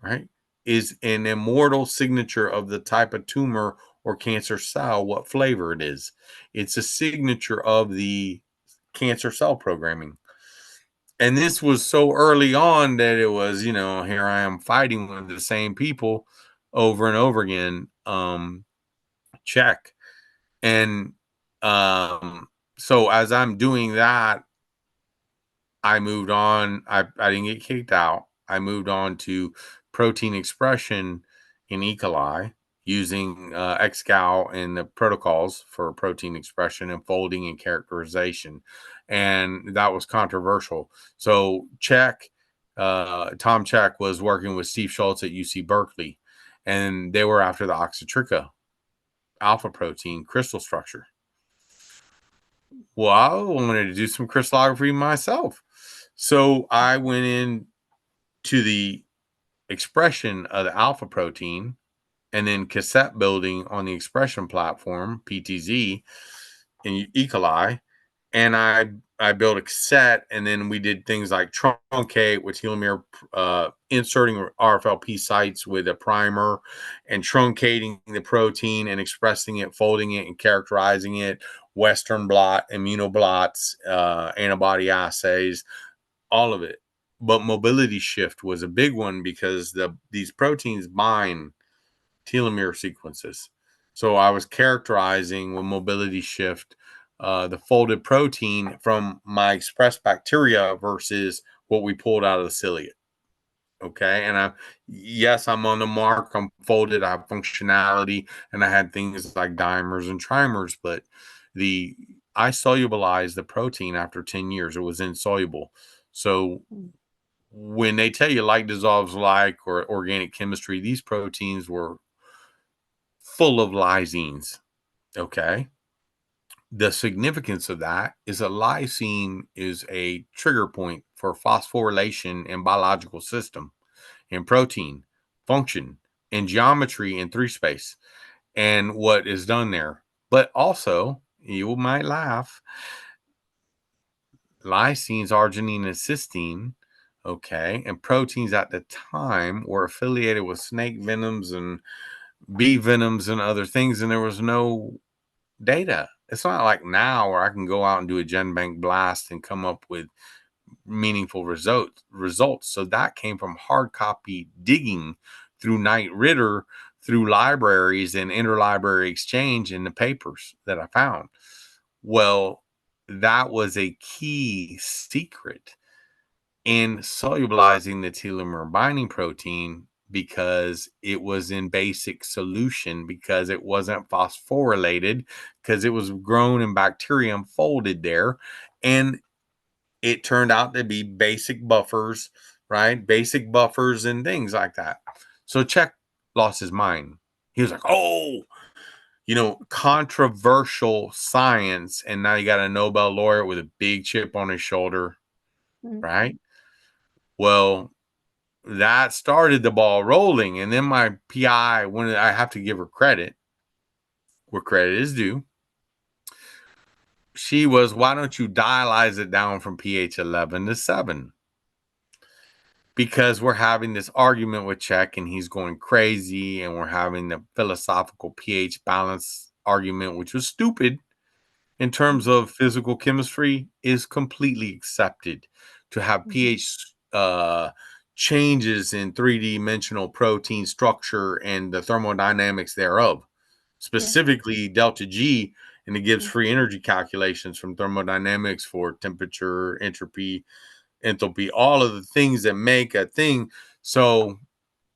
right, is an immortal signature of the type of tumor or cancer cell, what flavor it is. It's a signature of the cancer cell programming. And this was so early on that it was, here I am fighting with the same people over and over again. Check. And so as I'm doing that, I moved on. I didn't get kicked out. I moved on to protein expression in E. coli using XGAL and the protocols for protein expression and folding and characterization. And that was controversial. So Tom Check was working with Steve Schultz at UC Berkeley, and they were after the oxytrica alpha protein crystal structure. Well, I wanted to do some crystallography myself. So I went in to the expression of the alpha protein and then cassette building on the expression platform, PTZ, in E. coli. And I built a cassette, and then we did things like truncate with telomere, inserting RFLP sites with a primer and truncating the protein and expressing it, folding it, and characterizing it, Western blot, immunoblots, antibody assays, all of it. But mobility shift was a big one because these proteins bind telomere sequences. So I was characterizing with mobility shift the folded protein from my expressed bacteria versus what we pulled out of the ciliate. Okay. And I'm on the mark. I'm folded. I have functionality, and I had things like dimers and trimers, but I solubilized the protein after 10 years. It was insoluble. So when they tell you like dissolves like or organic chemistry, these proteins were full of lysines. Okay. The significance of that is a lysine is a trigger point for phosphorylation in biological system, in protein, function, in geometry, in 3-space, and what is done there. But also, you might laugh, lysines, arginine, and cysteine, okay, and proteins at the time were affiliated with snake venoms and bee venoms and other things, and there was no data. It's not like now where I can go out and do a Gen-Bank blast and come up with meaningful results. So that came from hard copy digging through Knight Ridder, through libraries and interlibrary exchange in the papers that I found. Well, that was a key secret in solubilizing the telomere binding protein, because it was in basic solution, because it wasn't phosphorylated, because it was grown in bacterium folded there. And it turned out to be basic buffers, right? Basic buffers and things like that. So Czech lost his mind. He was like, oh, controversial science. And now you got a Nobel laureate with a big chip on his shoulder, right? Well, that started the ball rolling. And then my PI, when I have to give her credit where credit is due, she was, why don't you dialyze it down from pH 11 to 7? Because we're having this argument with Czech and he's going crazy, and we're having the philosophical pH balance argument, which was stupid in terms of physical chemistry, is completely accepted to have pH changes in 3D-dimensional protein structure and the thermodynamics thereof, specifically delta G, and it gives free energy calculations from thermodynamics for temperature, entropy, enthalpy, all of the things that make a thing. So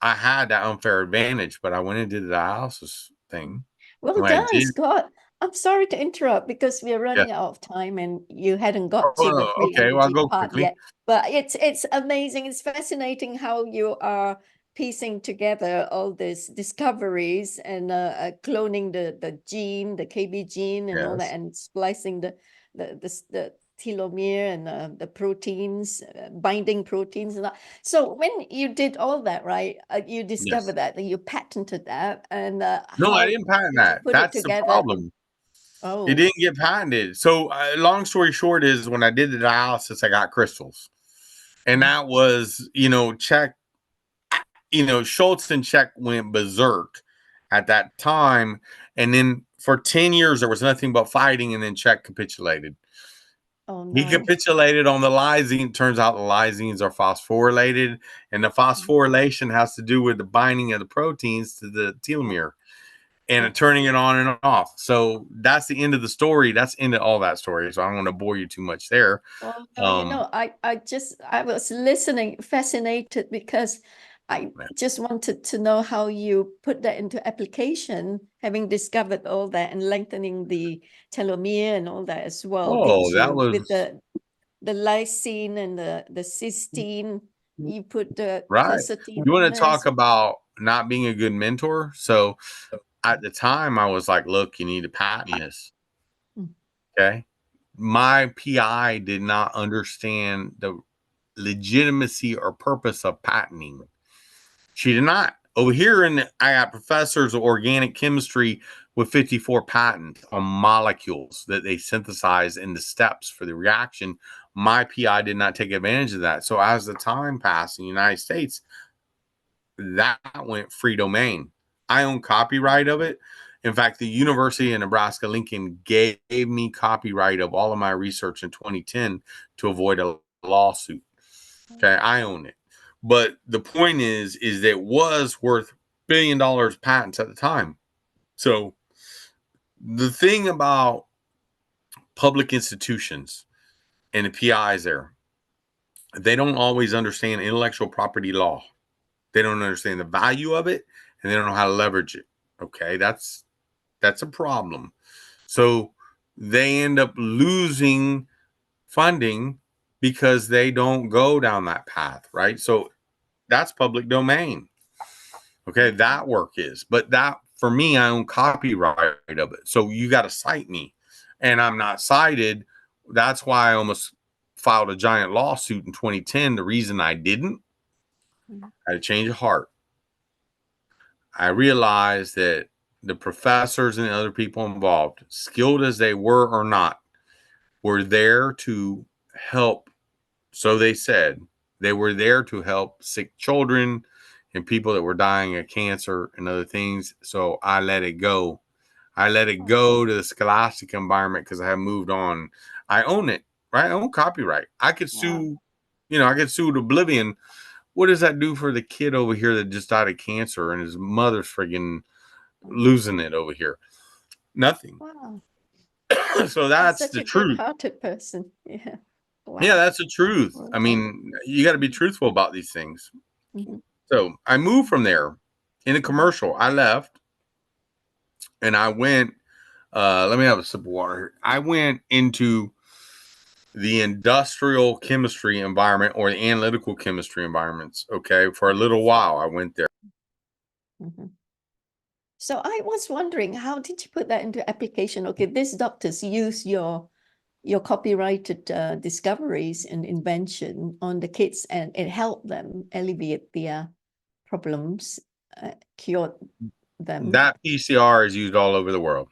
I had that unfair advantage, but I went and did the dialysis thing. Well done, Scott. I'm sorry to interrupt because we're running out of time and you hadn't got to the free Okay, well, I'll energy go part quickly. yet. But it's amazing. It's fascinating how you are piecing together all these discoveries and cloning the gene, the KB gene, and all that, Yes. and splicing the telomere and the proteins, binding proteins, and that. So when you did all that, right, you discovered Yes. that, you patented that, and No, I how didn't patent did you that. put it That's the together? problem. It Oh, didn't get patented. So, long story short is when I did the dialysis, I got crystals. And that was, check, Schultz and Czech went berserk at that time. And then for 10 years, there was nothing but fighting. And then Czech capitulated. oh He no. capitulated on the lysine. Turns out the lysines are phosphorylated. And the phosphorylation has to do with the binding of the proteins to the telomere and turning it on and off. So that's the end of the story. That's the end of all that story. So I don't want to bore you too much there. Well, no, I was listening, fascinated, because I just wanted to know how you put that into application, having discovered all that and lengthening the telomere and all that as well, didn't Oh, that you? was With the lysine and the cysteine, you put the right. quercetin You in want to there talk as well. about not being a good mentor? So at the time, I was like, look, you need to patent this. Okay. My PI did not understand the legitimacy or purpose of patenting. She did not. Over here, I got professors of organic chemistry with 54 patents on molecules that they synthesize in the steps for the reaction. My PI did not take advantage of that. So as the time passed in the United States, that went free domain. I own copyright of it. In fact, the University of Nebraska Lincoln gave me copyright of all of my research in 2010 to avoid a lawsuit. Okay, I own it. But the point is that it was worth $1 billion patents at the time. So the thing about public institutions and the PIs there, they don't always understand intellectual property law. They don't understand the value of it, and they don't know how to leverage it. Okay, that's a problem. So they end up losing funding because they don't go down that path, right? So that's public domain. Okay, that work is. But that, for me, I own copyright of it. So you got to cite me. And I'm not cited. That's why I almost filed a giant lawsuit in 2010. The reason I didn't, I had a change of heart. I realized that the professors and the other people involved, skilled as they were or not, were there to help. So they said they were there to help sick children and people that were dying of cancer and other things. So I let it go. I let it go to the scholastic environment because I have moved on. I own it, right? I own copyright. I could sue, I could sue oblivion. What does that do for the kid over here that just died of cancer and his mother's friggin' losing it over here? Nothing. Wow. So that's Such the a truth. good-hearted person. Yeah. Wow. Yeah, that's the truth. Well I mean, you got to be truthful about these things. Mhm. So I moved from there in the commercial. I left and I went, let me have a sip of water here. I went into the industrial chemistry environment or the analytical chemistry environments. Okay. For a little while, I went there. Mhm. So I was wondering, how did you put that into application? Okay, these doctors use your copyrighted discoveries and invention on the kids, and it helped them alleviate their problems, cured them. That PCR is used all over the world.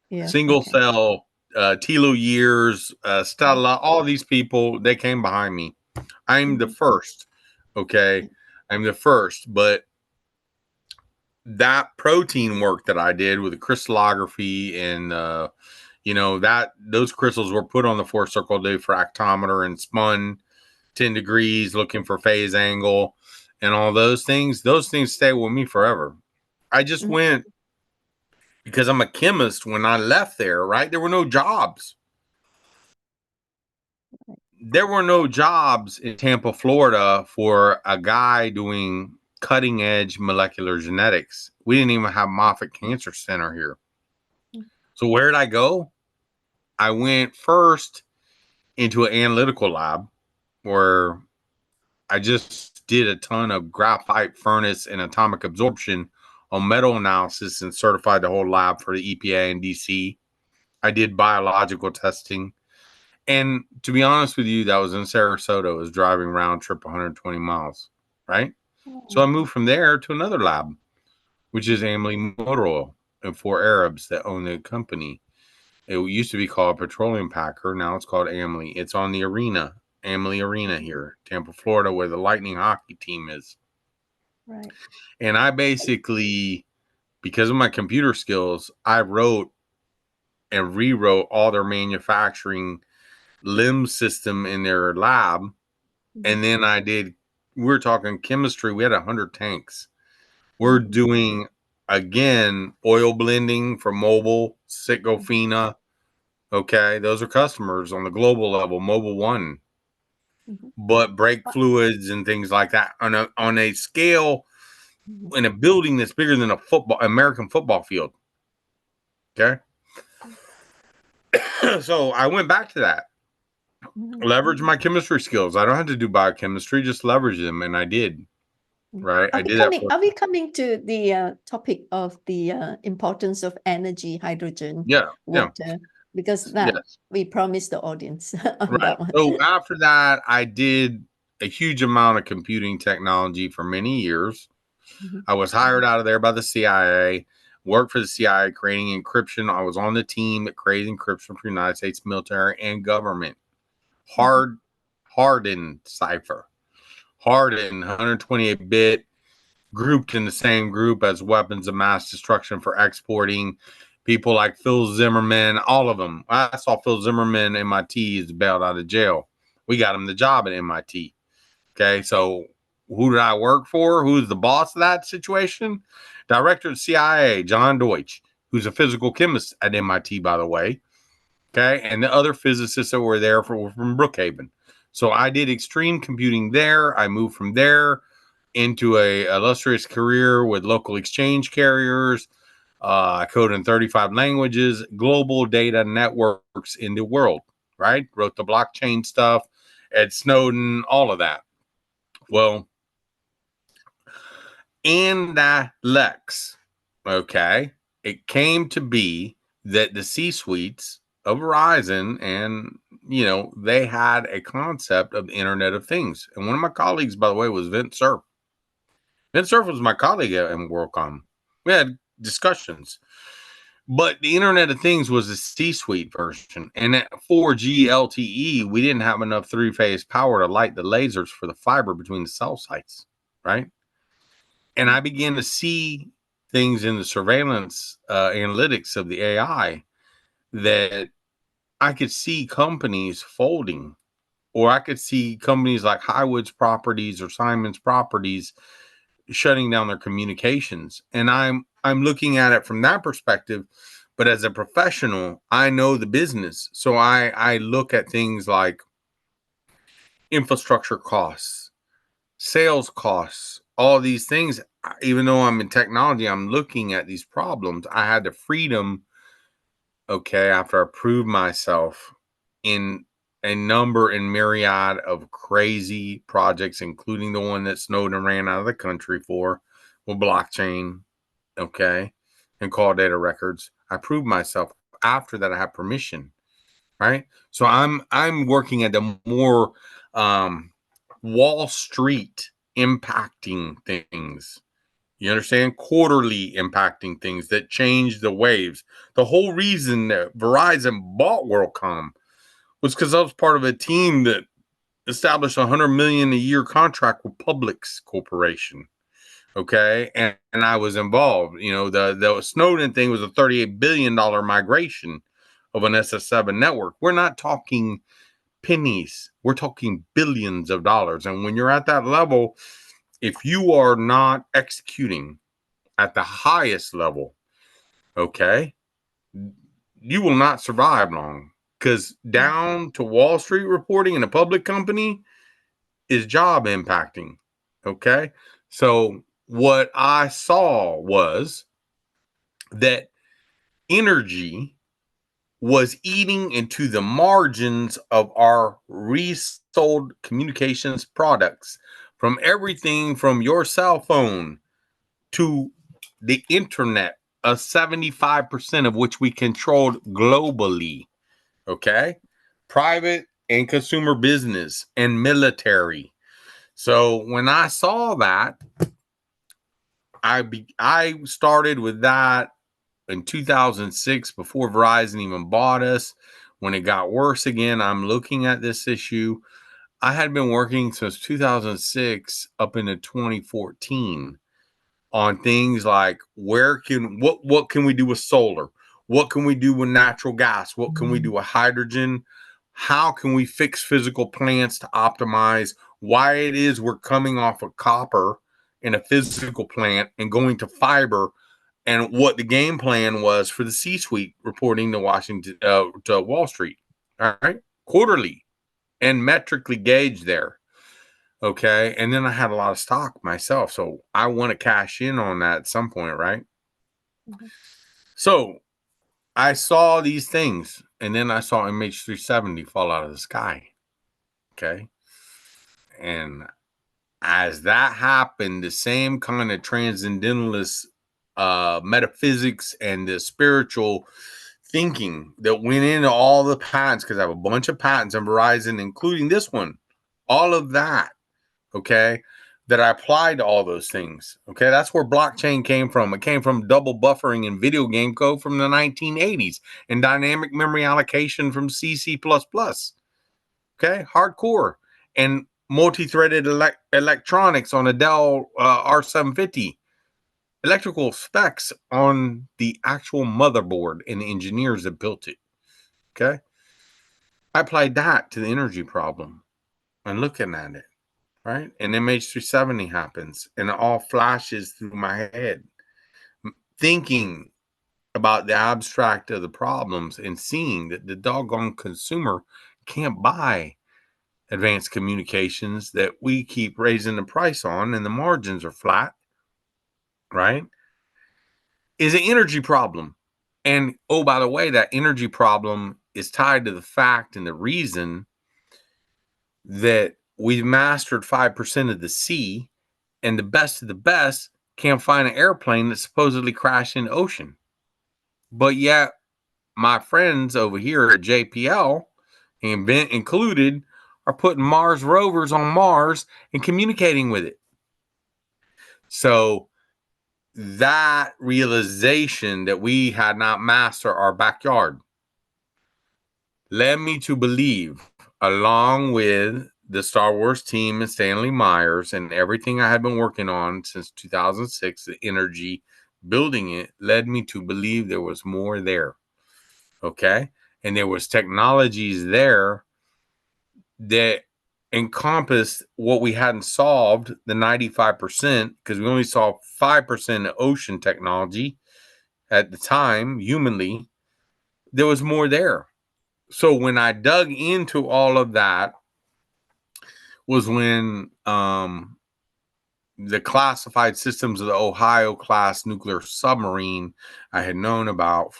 Yeah. Single Okay. cell, Tilo Years, Stella, all these people, they came behind me. I'm the first. Okay. I'm the first. But that protein work that I did with the crystallography and, that those crystals were put on the 4-circle diffractometer and spun 10 degrees looking for phase angle and all those things stay with me forever. I just went because I'm a chemist. When I left there, right, there were no jobs. There were no jobs in Tampa, Florida for a guy doing cutting edge molecular genetics. We didn't even have Moffitt Cancer Center here. So where did I go? I went first into an analytical lab where I just did a ton of graphite furnace and atomic absorption on metal analysis and certified the whole lab for the EPA and DC. I did biological testing. And to be honest with you, that was in Sarasota. I was driving round trip 120 miles, right? So I moved from there to another lab, which is Amely Motor Oil, and 4 Arabs that own the company. It used to be called Petroleum Packer. Now it's called Amely. It's on the Amely Arena here, Tampa, Florida, where the Lightning hockey team is. Right. And I basically, because of my computer skills, I wrote and rewrote all their manufacturing limb system in their lab. And then we're talking chemistry. We had 100 tanks. We're doing, again, oil blending for mobile, Citgo-Fina. Okay. Those are customers on the global level, Mobile One. But brake fluids and things like that on a scale in a building that's bigger than American football field. Okay. So I went back to that. Leverage my chemistry skills. I don't have to do biochemistry, just leverage them. And I did. Right. I did that. Are we coming to the topic of the importance of energy, hydrogen, water? Because that we promised the audience on that one. So after that, I did a huge amount of computing technology for many years. I was hired out of there by the CIA, worked for the CIA creating encryption. I was on the team that created encryption for the United States military and government. Hardened cipher. Hardened 128-bit, grouped in the same group as weapons of mass destruction for exporting. People like Phil Zimmerman, all of them. I saw Phil Zimmerman, MIT, is bailed out of jail. We got him the job at MIT. Okay, so who did I work for? Who's the boss of that situation? Director of the CIA, John Deutsch, who's a physical chemist at MIT, by the way. Okay, and the other physicists that were there were from Brookhaven. So I did extreme computing there. I moved from there into a illustrious career with local exchange carriers. I code in 35 languages, global data networks in the world, right? Wrote the blockchain stuff, Ed Snowden, all of that. Well, in that Lex, okay, it came to be that the C-suites of Verizon and, they had a concept of the Internet of Things. And one of my colleagues, by the way, was Vint Cerf. Vint Cerf was my colleague at WorldCom. We had discussions. But the Internet of Things was the C-suite version. And at 4G LTE, we didn't have enough three-phase power to light the lasers for the fiber between the cell sites, right? And I began to see things in the surveillance analytics of the AI that I could see companies folding, or I could see companies like Highwoods Properties or Simon's Properties shutting down their communications. And I'm looking at it from that perspective. But as a professional, I know the business. So I look at things like infrastructure costs, sales costs, all these things. Even though I'm in technology, I'm looking at these problems. I had the freedom, after I proved myself in a number and myriad of crazy projects, including the one that Snowden ran out of the country for, with blockchain, and call data records. I proved myself. After that, I have permission, right? So I'm working at the more Wall Street impacting things. You understand? Quarterly impacting things that change the waves. The whole reason that Verizon bought WorldCom was because I was part of a team that established $100 million a year contract with Publix Corporation. Okay. And I was involved. The Snowden thing was a $38 billion migration of an SS7 network. We're not talking pennies. We're talking billions of dollars. And when you're at that level, if you are not executing at the highest level, you will not survive long, because down to Wall Street reporting in a public company is job impacting. So what I saw was that energy was eating into the margins of our resold communications products from everything from your cell phone to the internet, 75% of which we controlled globally. Okay, private and consumer business and military. So when I saw that, I started with that in 2006 before Verizon even bought us. When it got worse again, I'm looking at this issue. I had been working since 2006 up into 2014 on things like what can we do with solar? What can we do with natural gas? What can we do with hydrogen? How can we fix physical plants to optimize why it is we're coming off of copper in a physical plant and going to fiber, and what the game plan was for the C-suite reporting to Washington, to Wall Street. All right, quarterly and metrically gauged there. Okay, and then I had a lot of stock myself, so I want to cash in on that at some point, right? Mm-hmm. So I saw these things, and then I saw MH370 fall out of the sky. Okay, and as that happened, the same kind of transcendentalist metaphysics and the spiritual thinking that went into all the patents, because I have a bunch of patents on Verizon, including this one, all of that, okay, that I applied to all those things. Okay, that's where blockchain came from. It came from double buffering in video game code from the 1980s and dynamic memory allocation from CC++. Okay, hardcore. And multi-threaded electronics on a Dell R750. Electrical specs on the actual motherboard and the engineers that built it. Okay, I applied that to the energy problem and looking at it, right? And MH370 happens and it all flashes through my head, thinking about the abstract of the problems and seeing that the doggone consumer can't buy advanced communications that we keep raising the price on and the margins are flat, right? Is an energy problem. And oh, by the way, that energy problem is tied to the fact and the reason that we've mastered 5% of the sea, and the best of the best can't find an airplane that supposedly crashed in the ocean. But yet, my friends over here at JPL, Invent included, are putting Mars rovers on Mars and communicating with it. So that realization that we had not mastered our backyard led me to believe, along with the Star Wars team and Stanley Myers and everything I had been working on since 2006, the energy, building it, led me to believe there was more there. Okay. And there was technologies there that encompassed what we hadn't solved, the 95%, because we only saw 5% of ocean technology at the time, humanly. There was more there. So when I dug into all of that was when the classified systems of the Ohio class nuclear submarine I had known about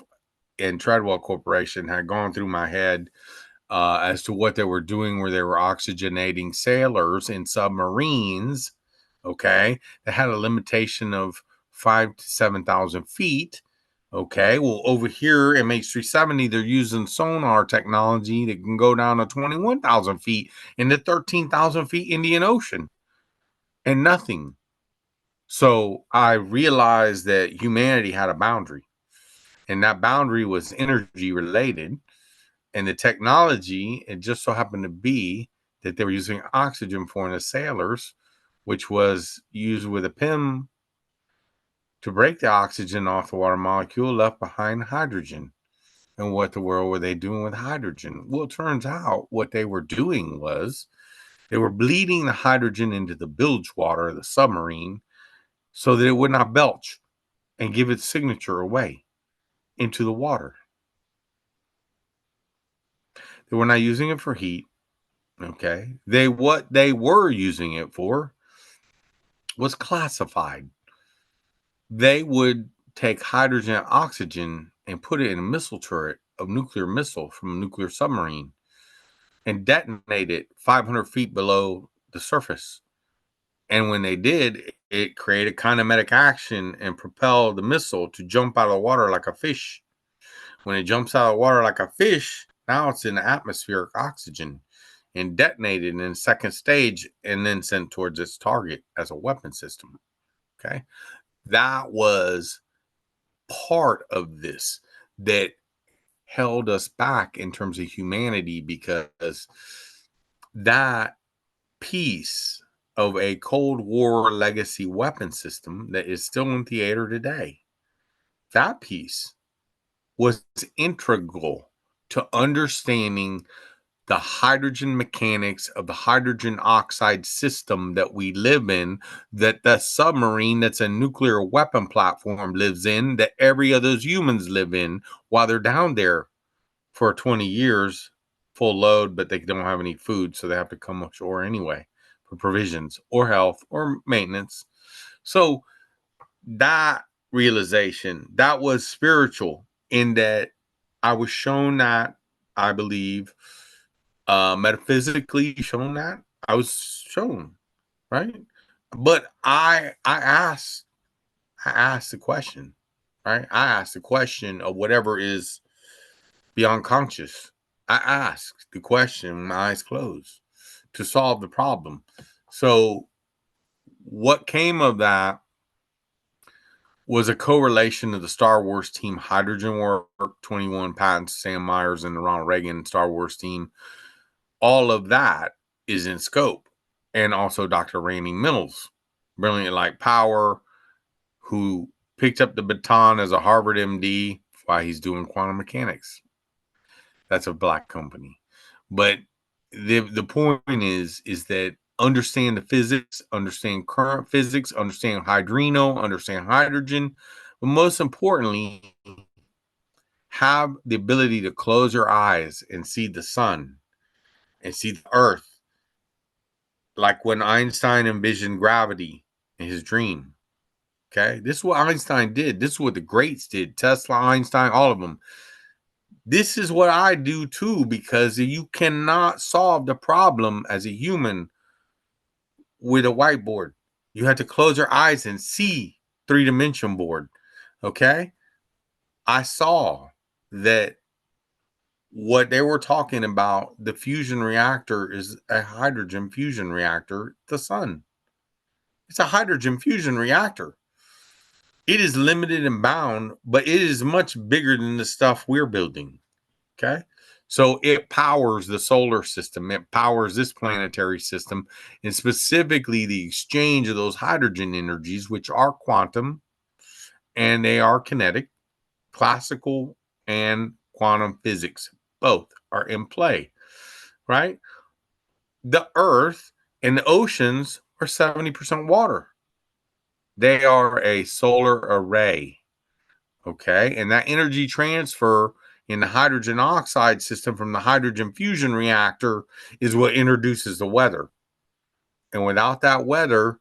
in Treadwell Corporation had gone through my head as to what they were doing, where they were oxygenating sailors in submarines, okay, that had a limitation of 5,000 to 7,000 feet. Okay, well, over here, MH370, they're using sonar technology that can go down to 21,000 feet into 13,000 feet Indian Ocean and nothing. So I realized that humanity had a boundary, and that boundary was energy related. And the technology, it just so happened to be that they were using oxygen for in the sailors, which was used with a PEM to break the oxygen off the water molecule, left behind hydrogen. And what the world were they doing with hydrogen? Well, it turns out what they were doing was they were bleeding the hydrogen into the bilge water of the submarine so that it would not belch and give its signature away into the water. They were not using it for heat. Okay. What they were using it for was classified. They would take hydrogen and oxygen and put it in a missile turret of nuclear missile from a nuclear submarine and detonate it 500 feet below the surface And when they did, it created kinematic action and propelled the missile to jump out of the water like a fish. When it jumps out of the water like a fish, now it's in atmospheric oxygen and detonated in second stage and then sent towards its target as a weapon system. Okay. That was part of this that held us back in terms of humanity, because that piece of a Cold War legacy weapon system that is still in theater today, that piece was integral to understanding the hydrogen mechanics of the hydrogen oxide system that we live in, that the submarine that's a nuclear weapon platform lives in, that every of those humans live in while they're down there for 20 years, full load, but they don't have any food, so they have to come ashore anyway for provisions or health or maintenance. So that realization, that was spiritual, in that I was shown that, I believe, metaphysically shown that. I was shown, right? But I asked the question, right? I asked the question of whatever is beyond conscious. I asked the question with my eyes closed to solve the problem. So what came of that was a correlation of the Star Wars team hydrogen work, 21 patents, Sam Myers and the Ronald Reagan Star Wars team. All of that is in scope. And also Dr. Randy Mills, Brilliant Light Power, who picked up the baton as a Harvard MD while he's doing quantum mechanics. That's a black company. But the point is that understand the physics, understand current physics, understand hydrino, understand hydrogen, but most importantly, have the ability to close your eyes and see the sun and see the earth, like when Einstein envisioned gravity in his dream. Okay, this is what Einstein did. This is what the greats did. Tesla, Einstein, all of them. This is what I do too, because you cannot solve the problem as a human with a whiteboard. You have to close your eyes and see three-dimension board. Okay, I saw that what they were talking about, the fusion reactor, is a hydrogen fusion reactor, the sun. It's a hydrogen fusion reactor. It is limited and bound, but it is much bigger than the stuff we're building. Okay. So it powers the solar system. It powers this planetary system, and specifically the exchange of those hydrogen energies, which are quantum and they are kinetic, classical and quantum physics. Both are in play, right? The earth and the oceans are 70% water. They are a solar array. Okay. And that energy transfer in the hydrogen oxide system from the hydrogen fusion reactor is what introduces the weather. And without that weather,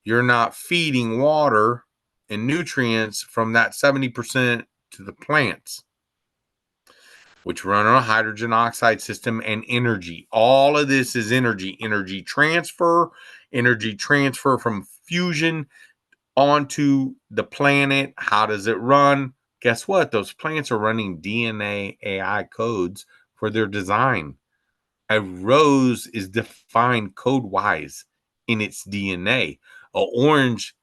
you're not feeding water and nutrients from that 70% to the plants, which run on a hydrogen oxide system, and energy. All of this is energy transfer from fusion onto the planet. How does it run? Guess what? Those plants are running DNA AI codes for their design. A rose is defined code-wise in its DNA. An orange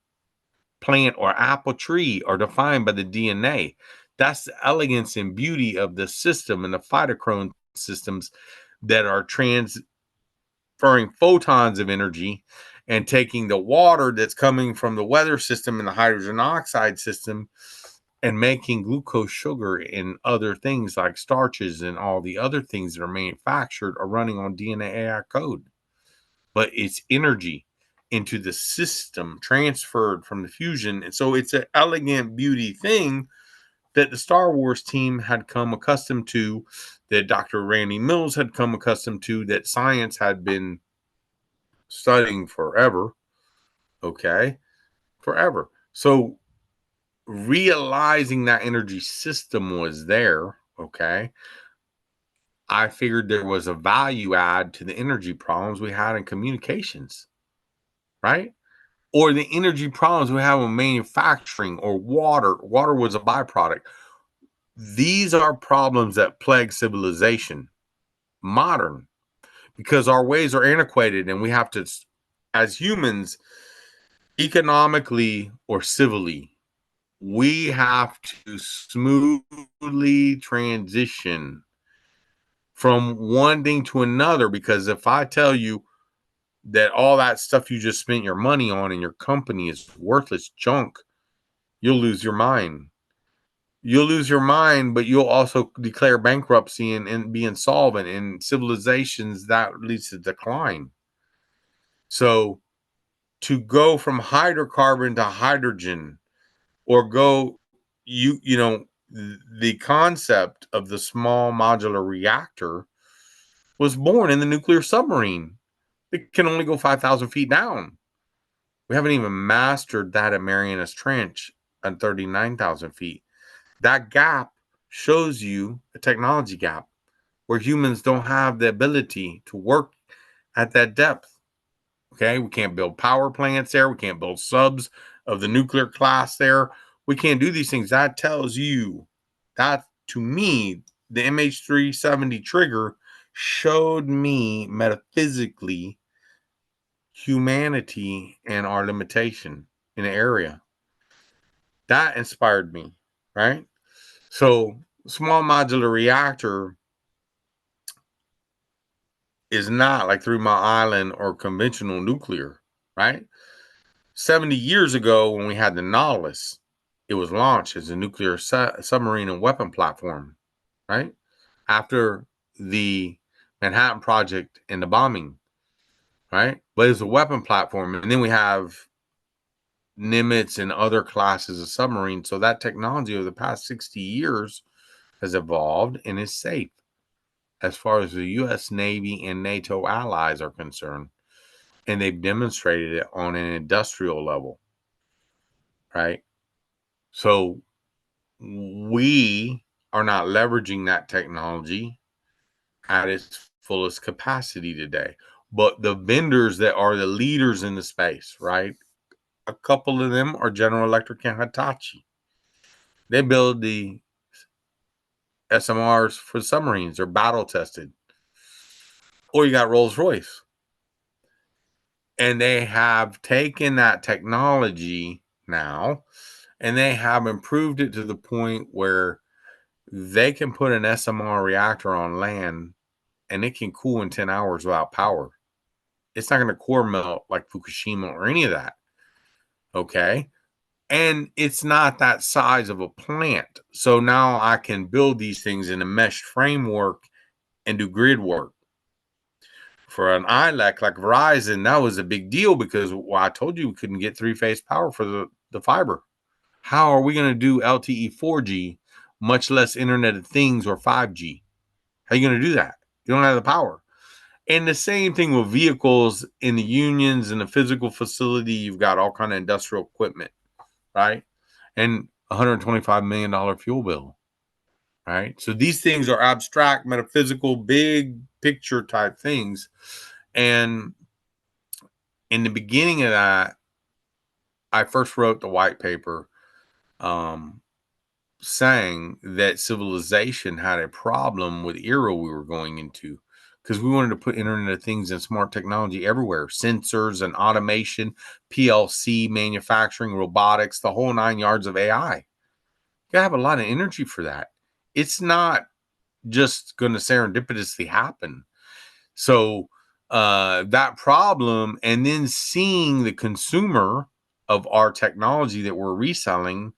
plant or apple tree are defined by the DNA. That's the elegance and beauty of the system and the phytochrome systems that are transferring photons of energy and taking the water that's coming from the weather system and the hydrogen oxide system and making glucose sugar and other things like starches and all the other things that are manufactured are running on DNA AI code. But it's energy into the system transferred from the fusion. And so it's an elegant beauty thing that the Star Wars team had come accustomed to, that Dr. Randy Mills had come accustomed to, that science had been studying forever. Okay. Forever. So realizing that energy system was there. Okay. I figured there was a value add to the energy problems we had in communications. right? Or the energy problems we have with manufacturing or water. Water was a byproduct. These are problems that plague civilization, modern, because our ways are antiquated and we have to, as humans, economically or civilly, we have to smoothly transition from one thing to another. Because if I tell you that all that stuff you just spent your money on in your company is worthless junk, you'll lose your mind. You'll lose your mind, but you'll also declare bankruptcy and be insolvent. In civilizations, that leads to decline. So to go from hydrocarbon to hydrogen, or go, you know, the concept of the small modular reactor was born in the nuclear submarine. It can only go 5,000 feet down. We haven't even mastered that at Marianas Trench at 39,000 feet. That gap shows you a technology gap where humans don't have the ability to work at that depth. Okay, we can't build power plants there. We can't build subs of the nuclear class there. We can't do these things. That tells you that, to me, the MH370 trigger showed me metaphysically humanity and our limitation in an area. That inspired me, right? So, small modular reactor is not like 3 Mile Island or conventional nuclear, right? 70 years ago, when we had the Nautilus, it was launched as a nuclear submarine and weapon platform, right? After the Manhattan Project and the bombing, right? But it's a weapon platform. And then we have Nimitz and other classes of submarines. So that technology over the past 60 years has evolved and is safe as far as the U.S. Navy and NATO allies are concerned. And they've demonstrated it on an industrial level, right? So we are not leveraging that technology at its fullest capacity today. But the vendors that are the leaders in the space, right? A couple of them are General Electric and Hitachi. They build the SMRs for submarines. They're battle tested. Or you got Rolls-Royce. And they have taken that technology now and they have improved it to the point where they can put an SMR reactor on land and it can cool in 10 hours without power. It's not going to core melt like Fukushima or any of that. Okay. And it's not that size of a plant. So now I can build these things in a meshed framework and do grid work. For an ILEC like Verizon, that was a big deal because, well, I told you we couldn't get three-phase power for the fiber. How are we going to do LTE 4G, much less Internet of Things or 5G? How are you going to do that? You don't have the power. And the same thing with vehicles in the unions and the physical facility. You've got all kind of industrial equipment, right? And $125 million fuel bill, right? So these things are abstract, metaphysical, big picture type things. And in the beginning of that, I first wrote the white paper saying that civilization had a problem with the era we were going into because we wanted to put Internet of Things and smart technology everywhere, sensors and automation, PLC, manufacturing, robotics, the whole 9 yards of AI. You gotta have a lot of energy for that. It's not just going to serendipitously happen. So that problem, and then seeing the consumer of our technology that we're reselling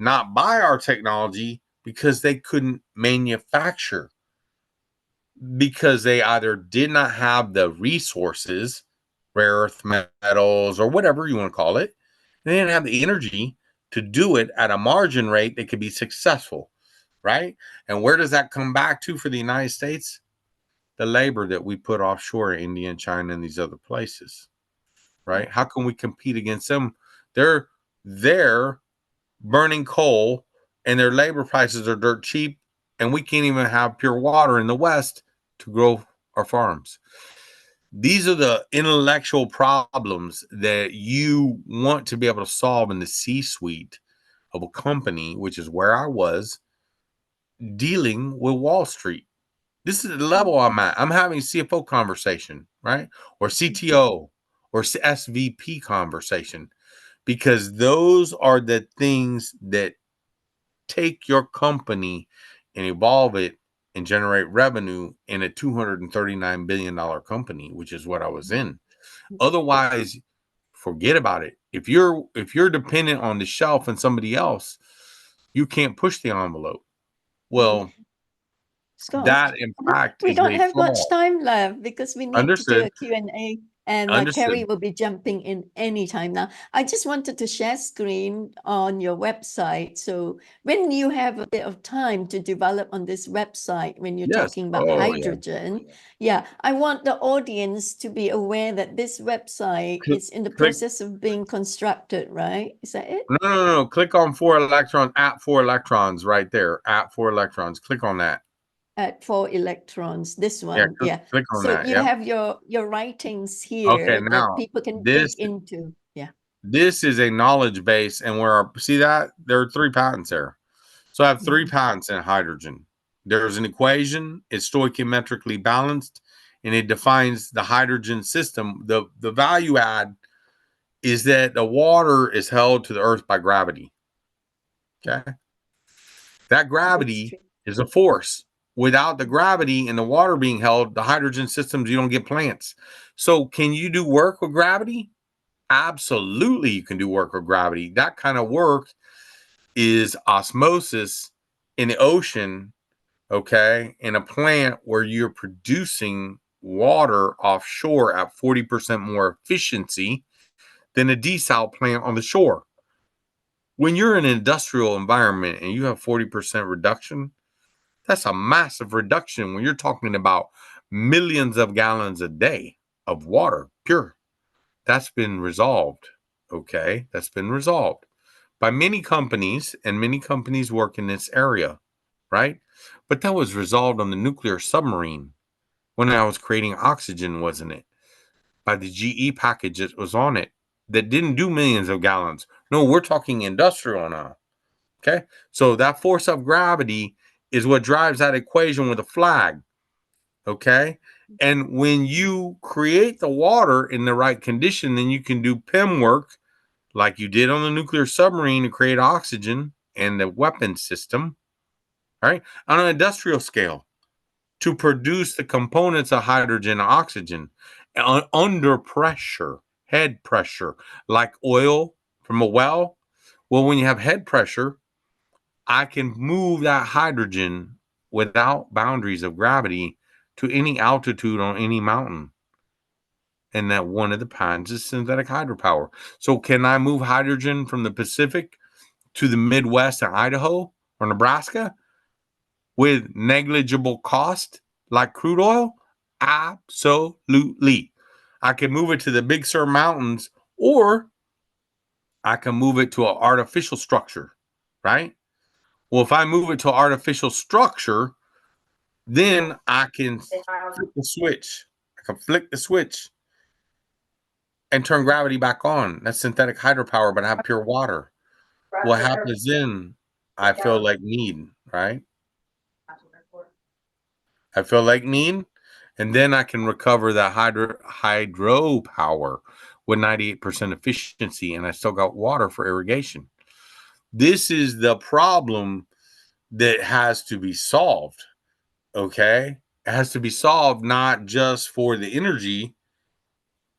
not buy our technology because they couldn't manufacture, because they either did not have the resources, rare earth metals or whatever you want to call it. They didn't have the energy to do it at a margin rate that could be successful, right? And where does that come back to for the United States? The labor that we put offshore in India and China and these other places, right? How can we compete against them? They're burning coal and their labor prices are dirt cheap, and we can't even have pure water in the West to grow our farms. These are the intellectual problems that you want to be able to solve in the C-suite of a company, which is where I was dealing with Wall Street. This is the level I'm at. I'm having CFO conversation, right? Or CTO or SVP conversation, because those are the things that take your company and evolve it and generate revenue in a $239 billion company, which is what I was in. Otherwise, forget about it. If you're dependent on the shelf and somebody else, you can't push the envelope. Well, Scott, that in fact we is don't a have much flaw. time left because we need to do Understood. a Q&A, and Understood. Terry will be jumping in anytime now. I just wanted to share screen on your website. So when you have a bit of time to develop on this website, when you're Yes. talking about Oh, hydrogen, yeah, I want the audience to be aware that this website Click, is in the click. process of being constructed, right? Is that it? No. Click on 4 electrons, at 4 electrons right there. At 4 electrons. Click on that. At 4 electrons, this Yeah, one, yeah. click on So that. you Yep. have your writings Okay, here that now people can this dig into. Yeah. this is a knowledge base, and see that there are 3 patents there. So I have 3 patents in hydrogen. There's an equation, it's stoichiometrically balanced, and it defines the hydrogen system. The value add is that the water is held to the earth by gravity. Okay. That gravity is a force. Without the gravity and the water being held, the hydrogen systems, you don't get plants. So can you do work with gravity? Absolutely, you can do work with gravity. That kind of work is osmosis in the ocean, okay, in a plant where you're producing water offshore at 40% more efficiency than a desal plant on the shore. When you're in an industrial environment and you have 40% reduction, that's a massive reduction when you're talking about millions of gallons a day of water, pure. That's been resolved, okay? That's been resolved by many companies, and many companies work in this area, right? But that was resolved on the nuclear submarine when I was creating oxygen, wasn't it? By the GE package that was on it that didn't do millions of gallons. No, we're talking industrial now. Okay. So that force of gravity is what drives that equation with a flag. Okay. And when you create the water in the right condition, then you can do PEM work like you did on the nuclear submarine to create oxygen and the weapon system, right? On an industrial scale to produce the components of hydrogen and oxygen under pressure, head pressure, like oil from a well. Well, when you have head pressure, I can move that hydrogen without boundaries of gravity to any altitude on any mountain. And that one of the patents is synthetic hydropower. So can I move hydrogen from the Pacific to the Midwest and Idaho or Nebraska with negligible cost like crude oil? Absolutely. I can move it to the Big Sur Mountains, or I can move it to an artificial structure, right? Well, if I move it to an artificial structure, then I can flip the switch. I can flick the switch and turn gravity back on. That's synthetic hydropower, but I have pure water. What happens then? I feel like need, right? I feel like need, and then I can recover the hydropower with 98% efficiency, and I still got water for irrigation. This is the problem that has to be solved. Okay, it has to be solved not just for the energy,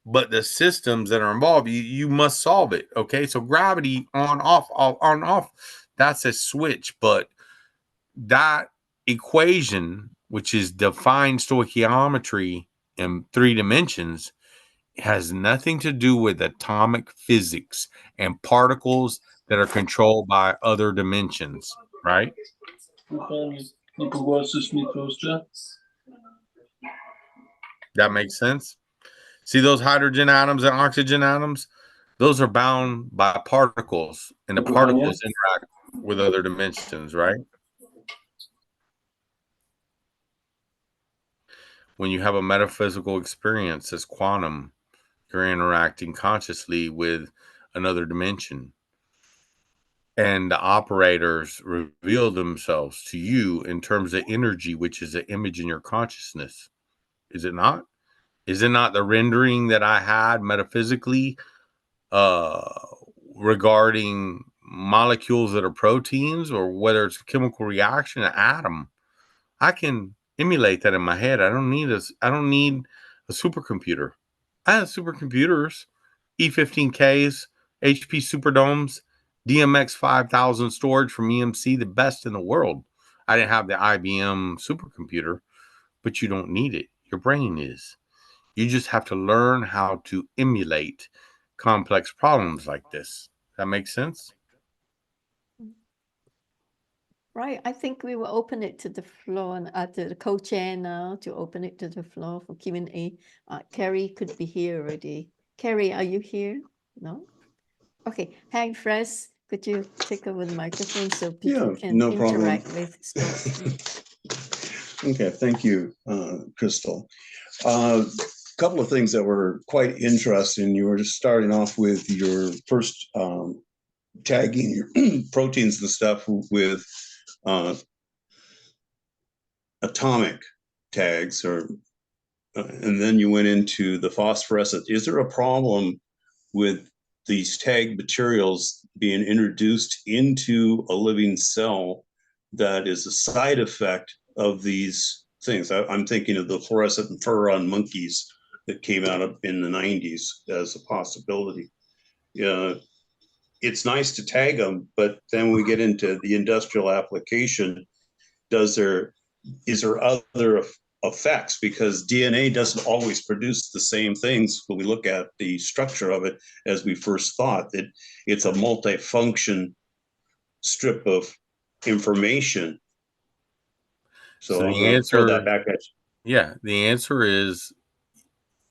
but the systems that are involved. You must solve it. Okay, so gravity on off. That's a switch, but that equation, which is defined stoichiometry in 3 dimensions, has nothing to do with atomic physics and particles that are controlled by other dimensions, right? That makes sense. See those hydrogen atoms and oxygen atoms? Those are bound by particles, and the particles interact with other dimensions, right? when you have a metaphysical experience as quantum, you're interacting consciously with another dimension. And the operators reveal themselves to you in terms of energy, which is an image in your consciousness. Is it not? Is it not the rendering that I had metaphysically uh, regarding molecules that are proteins, or whether it's a chemical reaction, an atom? I can emulate that in my head. I don't need a supercomputer. I have supercomputers, E15Ks, HP Superdomes, DMX 5000 storage from EMC, the best in the world. I didn't have the IBM supercomputer, but you don't need it. Your brain is. You just have to learn how to emulate complex problems like this. That makes sense? Right. I think we will open it to the floor and to the co-chair now to open it to the floor for Q&A. Carrie could be here already. Carrie, are you here? No? Okay. Hank Fresh, could you take over the microphone so people can no problem. interact with Scott? Okay, thank you, Crystal. Couple of things that were quite interesting. You were just starting off with your first tagging your proteins and stuff with atomic tags, and then you went into the phosphorescent. Is there a problem with these tag materials being introduced into a living cell that is a side effect of these things? I'm thinking of the fluorescent fur on monkeys that came out in the 90s as a possibility. It's nice to tag them, but then we get into the industrial application. Is there other effects? Because DNA doesn't always produce the same things when we look at the structure of it as we first thought. That it's a multifunction strip of information. So I'm going to throw that back at you. Yeah, the answer is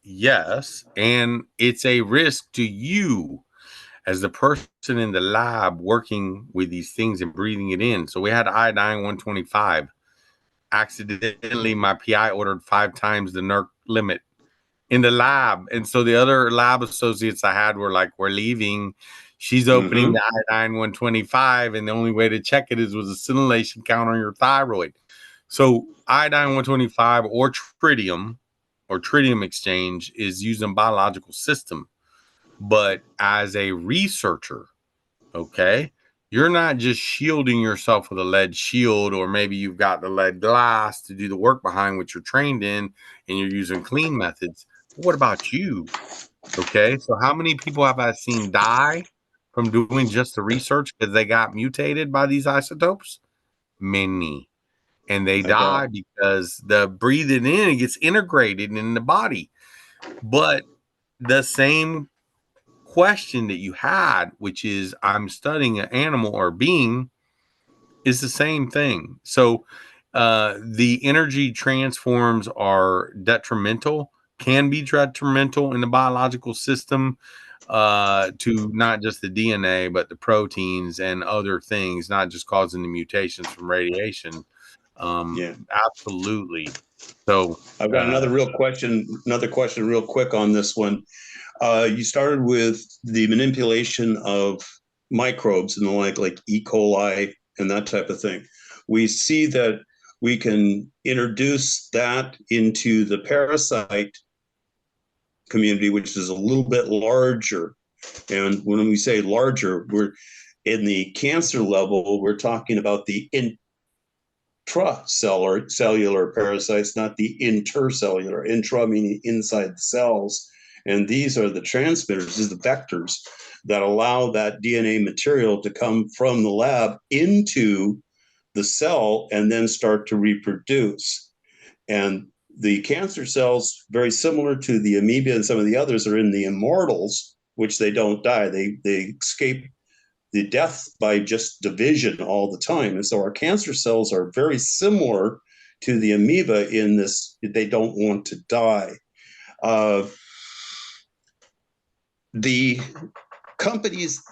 yes, and it's a risk to you as the person in the lab working with these things and breathing it in. So we had iodine 125. Accidentally, my PI ordered 5 times the NERC limit in the lab. And so the other lab associates I had were like, we're leaving. She's opening the iodine 125, and the only way to check it is with a scintillation count on your thyroid. So iodine 125 or tritium exchange is used in biological system. But as a researcher, okay, you're not just shielding yourself with a lead shield, or maybe you've got the lead glass to do the work behind what you're trained in and you're using clean methods. But what about you? Okay, so how many people have I seen die from doing just the research because they got mutated by these isotopes? Many. And they die because the breathing in, it gets integrated in the body. But the same question that you had, which is I'm studying an animal or being, is the same thing. So the energy transforms are detrimental, can be detrimental in the biological system to not just the DNA, but the proteins and other things, not just causing the mutations from radiation. Absolutely. So I've got another question real quick on this one. You started with the manipulation of microbes and the like E. coli and that type of thing. We see that we can introduce that into the parasite community, which is a little bit larger. And when we say larger, we're in the cancer level, we're talking about the intracellular parasites, not the intercellular. Intra meaning inside the cells. And these are the transmitters, these are the vectors that allow that DNA material to come from the lab into the cell and then start to reproduce. And the cancer cells, very similar to the amoeba and some of the others, are in the immortals, which they don't die. They escape the death by just division all the time. And so our cancer cells are very similar to the amoeba in this, they don't want to die. The companies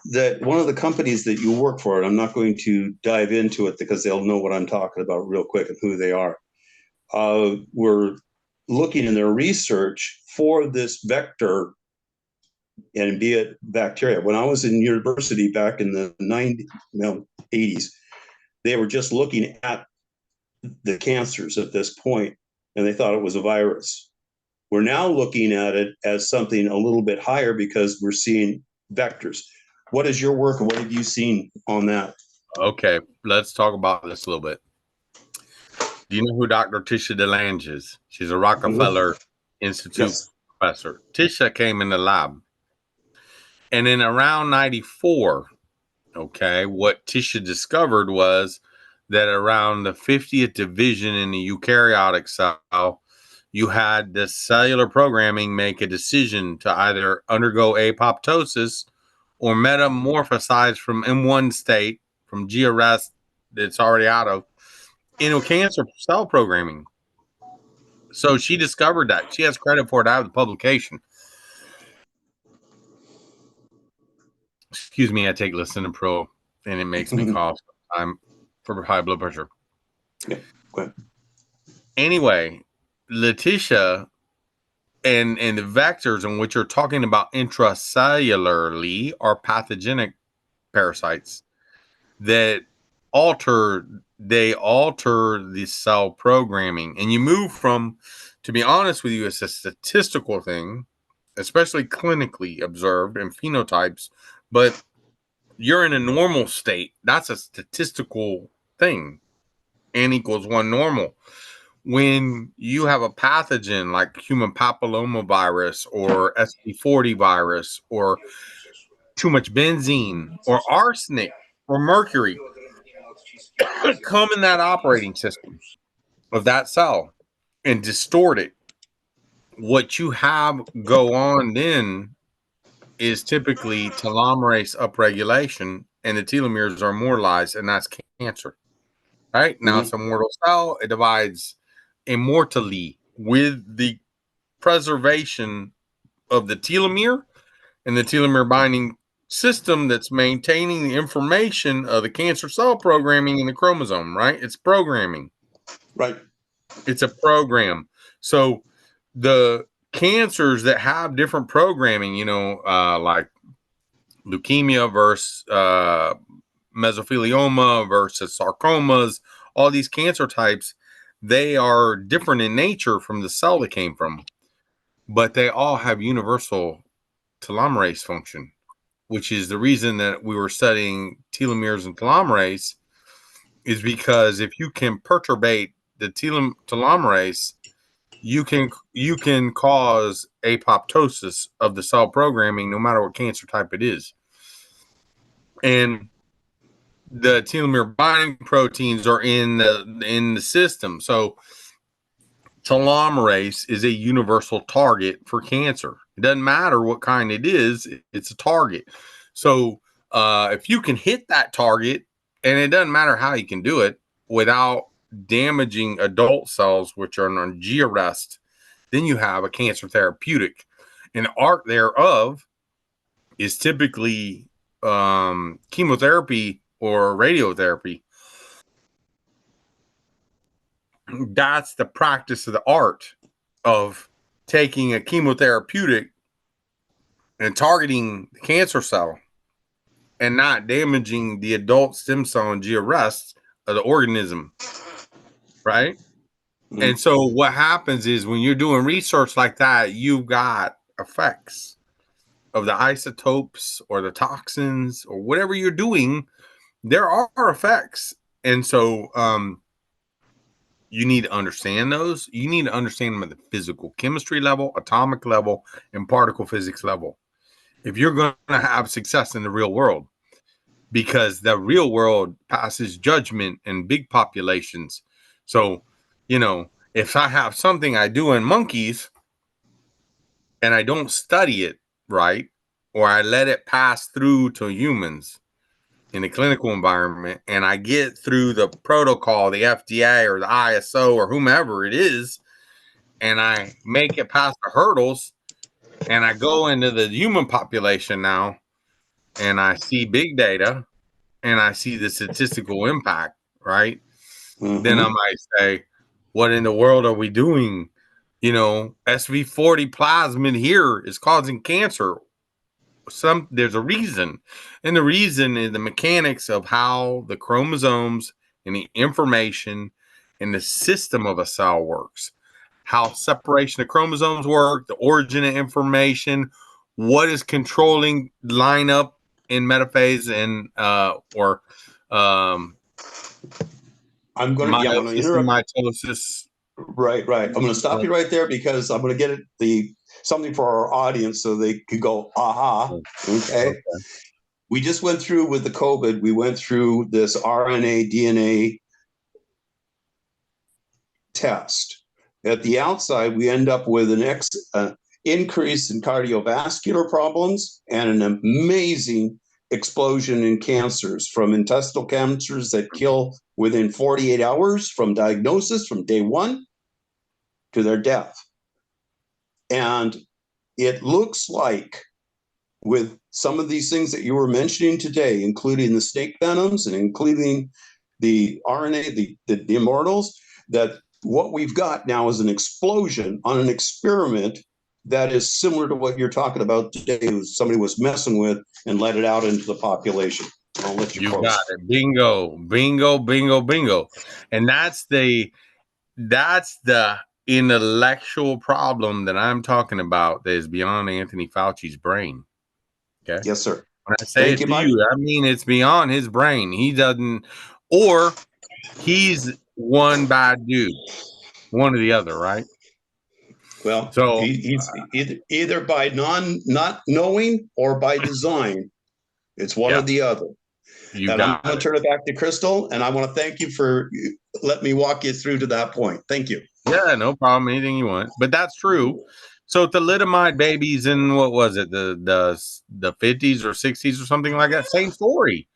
one of the companies that you work for, and I'm not going to dive into it because they'll know what I'm talking about real quick and who they are, were looking in their research for this vector, and be it bacteria. When I was in university back in the 80s, they were just looking at the cancers at this point, and they thought it was a virus. We're now looking at it as something a little bit higher because we're seeing vectors. What is your work, and what have you seen on that? Okay, let's talk about this a little bit. Do you know who Dr. Tisha DeLange is? She's a Rockefeller Institute professor. Tisha came in the lab. And in around 94, okay, what Tisha discovered was that around the 50th division in the eukaryotic cell, you had the cellular programming make a decision to either undergo apoptosis or metamorphosize from M1 state, from G arrest that it's already out of, into cancer cell programming. So she discovered that. She has credit for it out of the publication. Excuse me, I take Lisinopril and it makes me cough. I'm for high blood pressure. Yeah, go ahead. Anyway, Letitia and the vectors in which you're talking about intracellularly are pathogenic parasites that alter the cell programming. And you move from, to be honest with you, it's a statistical thing, especially clinically observed in phenotypes, but you're in a normal state. That's a statistical thing. N equals 1 normal. When you have a pathogen like human papillomavirus or SV40 virus or too much benzene or arsenic or mercury come in that operating system of that cell and distort it, what you have go on then is typically telomerase upregulation, and the telomeres are immortalized, and that's cancer. Right? Now it's a mortal cell. It divides immortally with the preservation of the telomere and the telomere binding system that's maintaining the information of the cancer cell programming in the chromosome, right? It's programming. Right. It's a program. So the cancers that have different programming, like leukemia versus mesothelioma versus sarcomas, all these cancer types, they are different in nature from the cell they came from, but they all have universal telomerase function, which is the reason that we were studying telomeres and telomerase, is because if you can perturbate the telomerase, you can cause apoptosis of the cell programming, no matter what cancer type it is. And the telomere binding proteins are in the system. So telomerase is a universal target for cancer. It doesn't matter what kind it is, it's a target. So if you can hit that target, and it doesn't matter how you can do it without damaging adult cells, which are on G arrest, then you have a cancer therapeutic. And art thereof is typically chemotherapy or radiotherapy. That's the practice of the art of taking a chemotherapeutic and targeting the cancer cell and not damaging the adult stem cell and G arrest of the organism, right? And so what happens is when you're doing research like that, you've got effects of the isotopes or the toxins or whatever you're doing. There are effects. And so you need to understand those. You need to understand them at the physical chemistry level, atomic level, and particle physics level, if you're going to have success in the real world, because the real world passes judgment in big populations. So, if I have something I do in monkeys and I don't study it right, or I let it pass through to humans in a clinical environment, and I get through the protocol, the FDA or the ISO or whomever it is, and I make it past the hurdles, and I go into the human population now, and I see big data, and I see the statistical impact, right? Then I might say, what in the world are we doing? SV40 plasmid here is causing cancer. There's a reason, and the reason is the mechanics of how the chromosomes and the information and the system of a cell works, how separation of chromosomes work, the origin of information, what is controlling lineup in metaphase and or I'm going to interrupt. mitosis. Right. I'm going to stop you right there because I'm going to get something for our audience so they could go, aha. Okay. We just went through with the COVID. We went through this RNA DNA test. At the outside, we end up with an increase in cardiovascular problems and an amazing explosion in cancers, from intestinal cancers that kill within 48 hours from diagnosis, from day one to their death. And it looks like, with some of these things that you were mentioning today, including the snake venoms and including the RNA, the immortals, that what we've got now is an explosion on an experiment that is similar to what you're talking about today. Somebody was messing with and let it out into the population. I'll let you close. Got it. Bingo, bingo, bingo, bingo. And that's the intellectual problem that I'm talking about that is beyond Anthony Fauci's brain. Okay. Yes, sir. When I say it to you, I mean it's beyond his brain. He doesn't, or he's one bad dude, one or the other, right? Well, so he's either by not knowing or by design. It's one or the other. And I'm going to turn it back to Crystal, and I want to thank you for letting me walk you through to that point. Thank you. Yeah, no problem. Anything you want. But that's true. So thalidomide babies in, what was it, the 50s or 60s or something like that? Same story.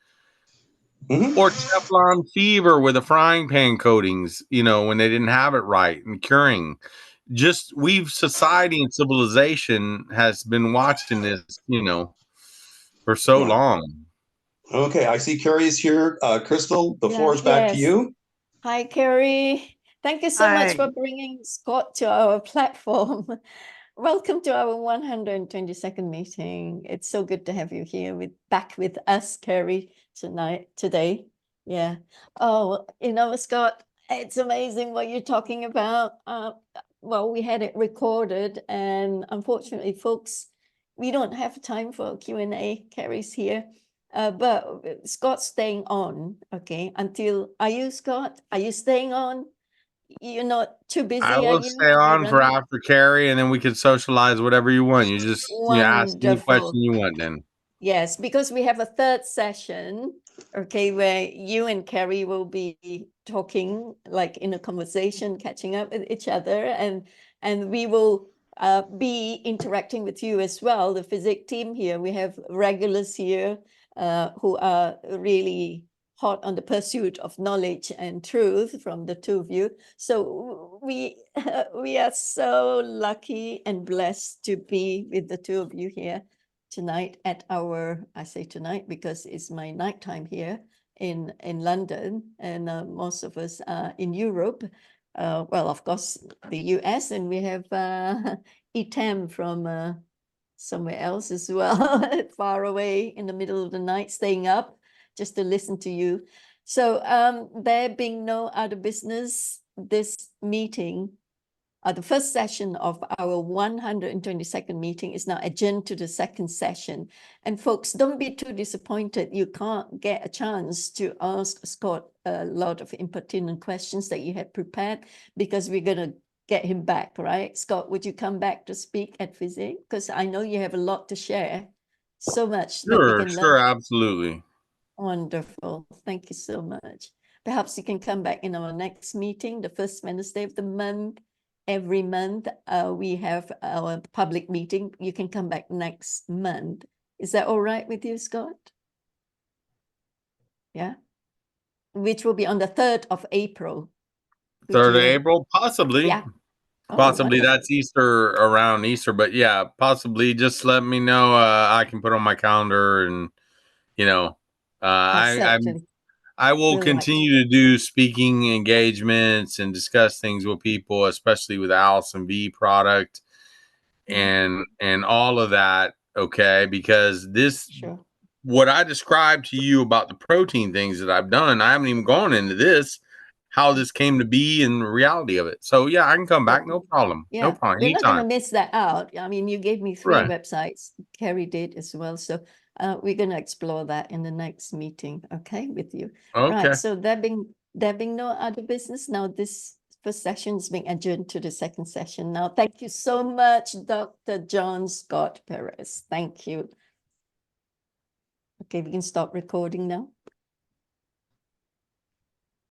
Mm-hmm. Or Teflon fever with the frying pan coatings, when they didn't have it right, and curing. Just society and civilization has been watching this, for so long. Okay, I see Carrie's here. Crystal, the floor is back to you. Hi, Carrie. Thank you so much for bringing Scott to our platform. Welcome to our 122nd meeting. It's so good to have you here back with us, Carrie, today. Yeah. Oh, Scott, it's amazing what you're talking about. Well, we had it recorded, and unfortunately, folks, we don't have time for Q&A. Carrie's here. But Scott's staying on, okay, are you, Scott? Are you staying on? You're not too busy, I will stay on for after Carrie, and then we can socialize whatever you want. You just ask any question you want then. Yes, because we have a third session, okay, where you and Carrie will be talking, like in a conversation, catching up with each other, and we will be interacting with you as well, the FESIG team here. We have regulars here who are really hot on the pursuit of knowledge and truth from the two of you. So we are so lucky and blessed to be with the two of you here tonight at I say tonight because it's my nighttime here in London, and most of us are in Europe. Well, of course, the US, and we have Etam from somewhere else as well, far away in the middle of the night, staying up just to listen to you. So there being no other business, this meeting, the first session of our 122nd meeting is now adjourned to the second session. And folks, don't be too disappointed. You can't get a chance to ask Scott a lot of impertinent questions that you had prepared, because we're going to get him back, right? Scott, would you come back to speak at FESIG? Because I know you have a lot to share. So much. Sure, absolutely. Wonderful. Thank you so much. Perhaps you can come back in our next meeting, the first Wednesday of the month. Every month we have our public meeting. You can come back next month. Is that all right with you, Scott? Yeah. Which will be on the 3rd of April. 3rd of April, possibly. Yeah. Possibly that's Easter, around Easter, but yeah, possibly. Just let me know. I can put on my calendar, and I'm I will Really like continue to do speaking engagements and discuss things with people, especially with Allison V product and all of that. Okay, because this Sure. what I described to you about the protein things that I've done, I haven't even gone into this, how this came to be and the reality of it. So yeah, I can come back, no problem. No Yeah, problem. we're not going to Anytime. miss that out. I mean, you gave me 3 Right. websites. Carrie did as well. So we're going to explore that in the next meeting, okay, with you. Okay. Right. So there being no other business, now this first session is being adjourned to the second session. Now, thank you so much, Dr. John Scott Perez. Thank you. Okay, we can stop recording now.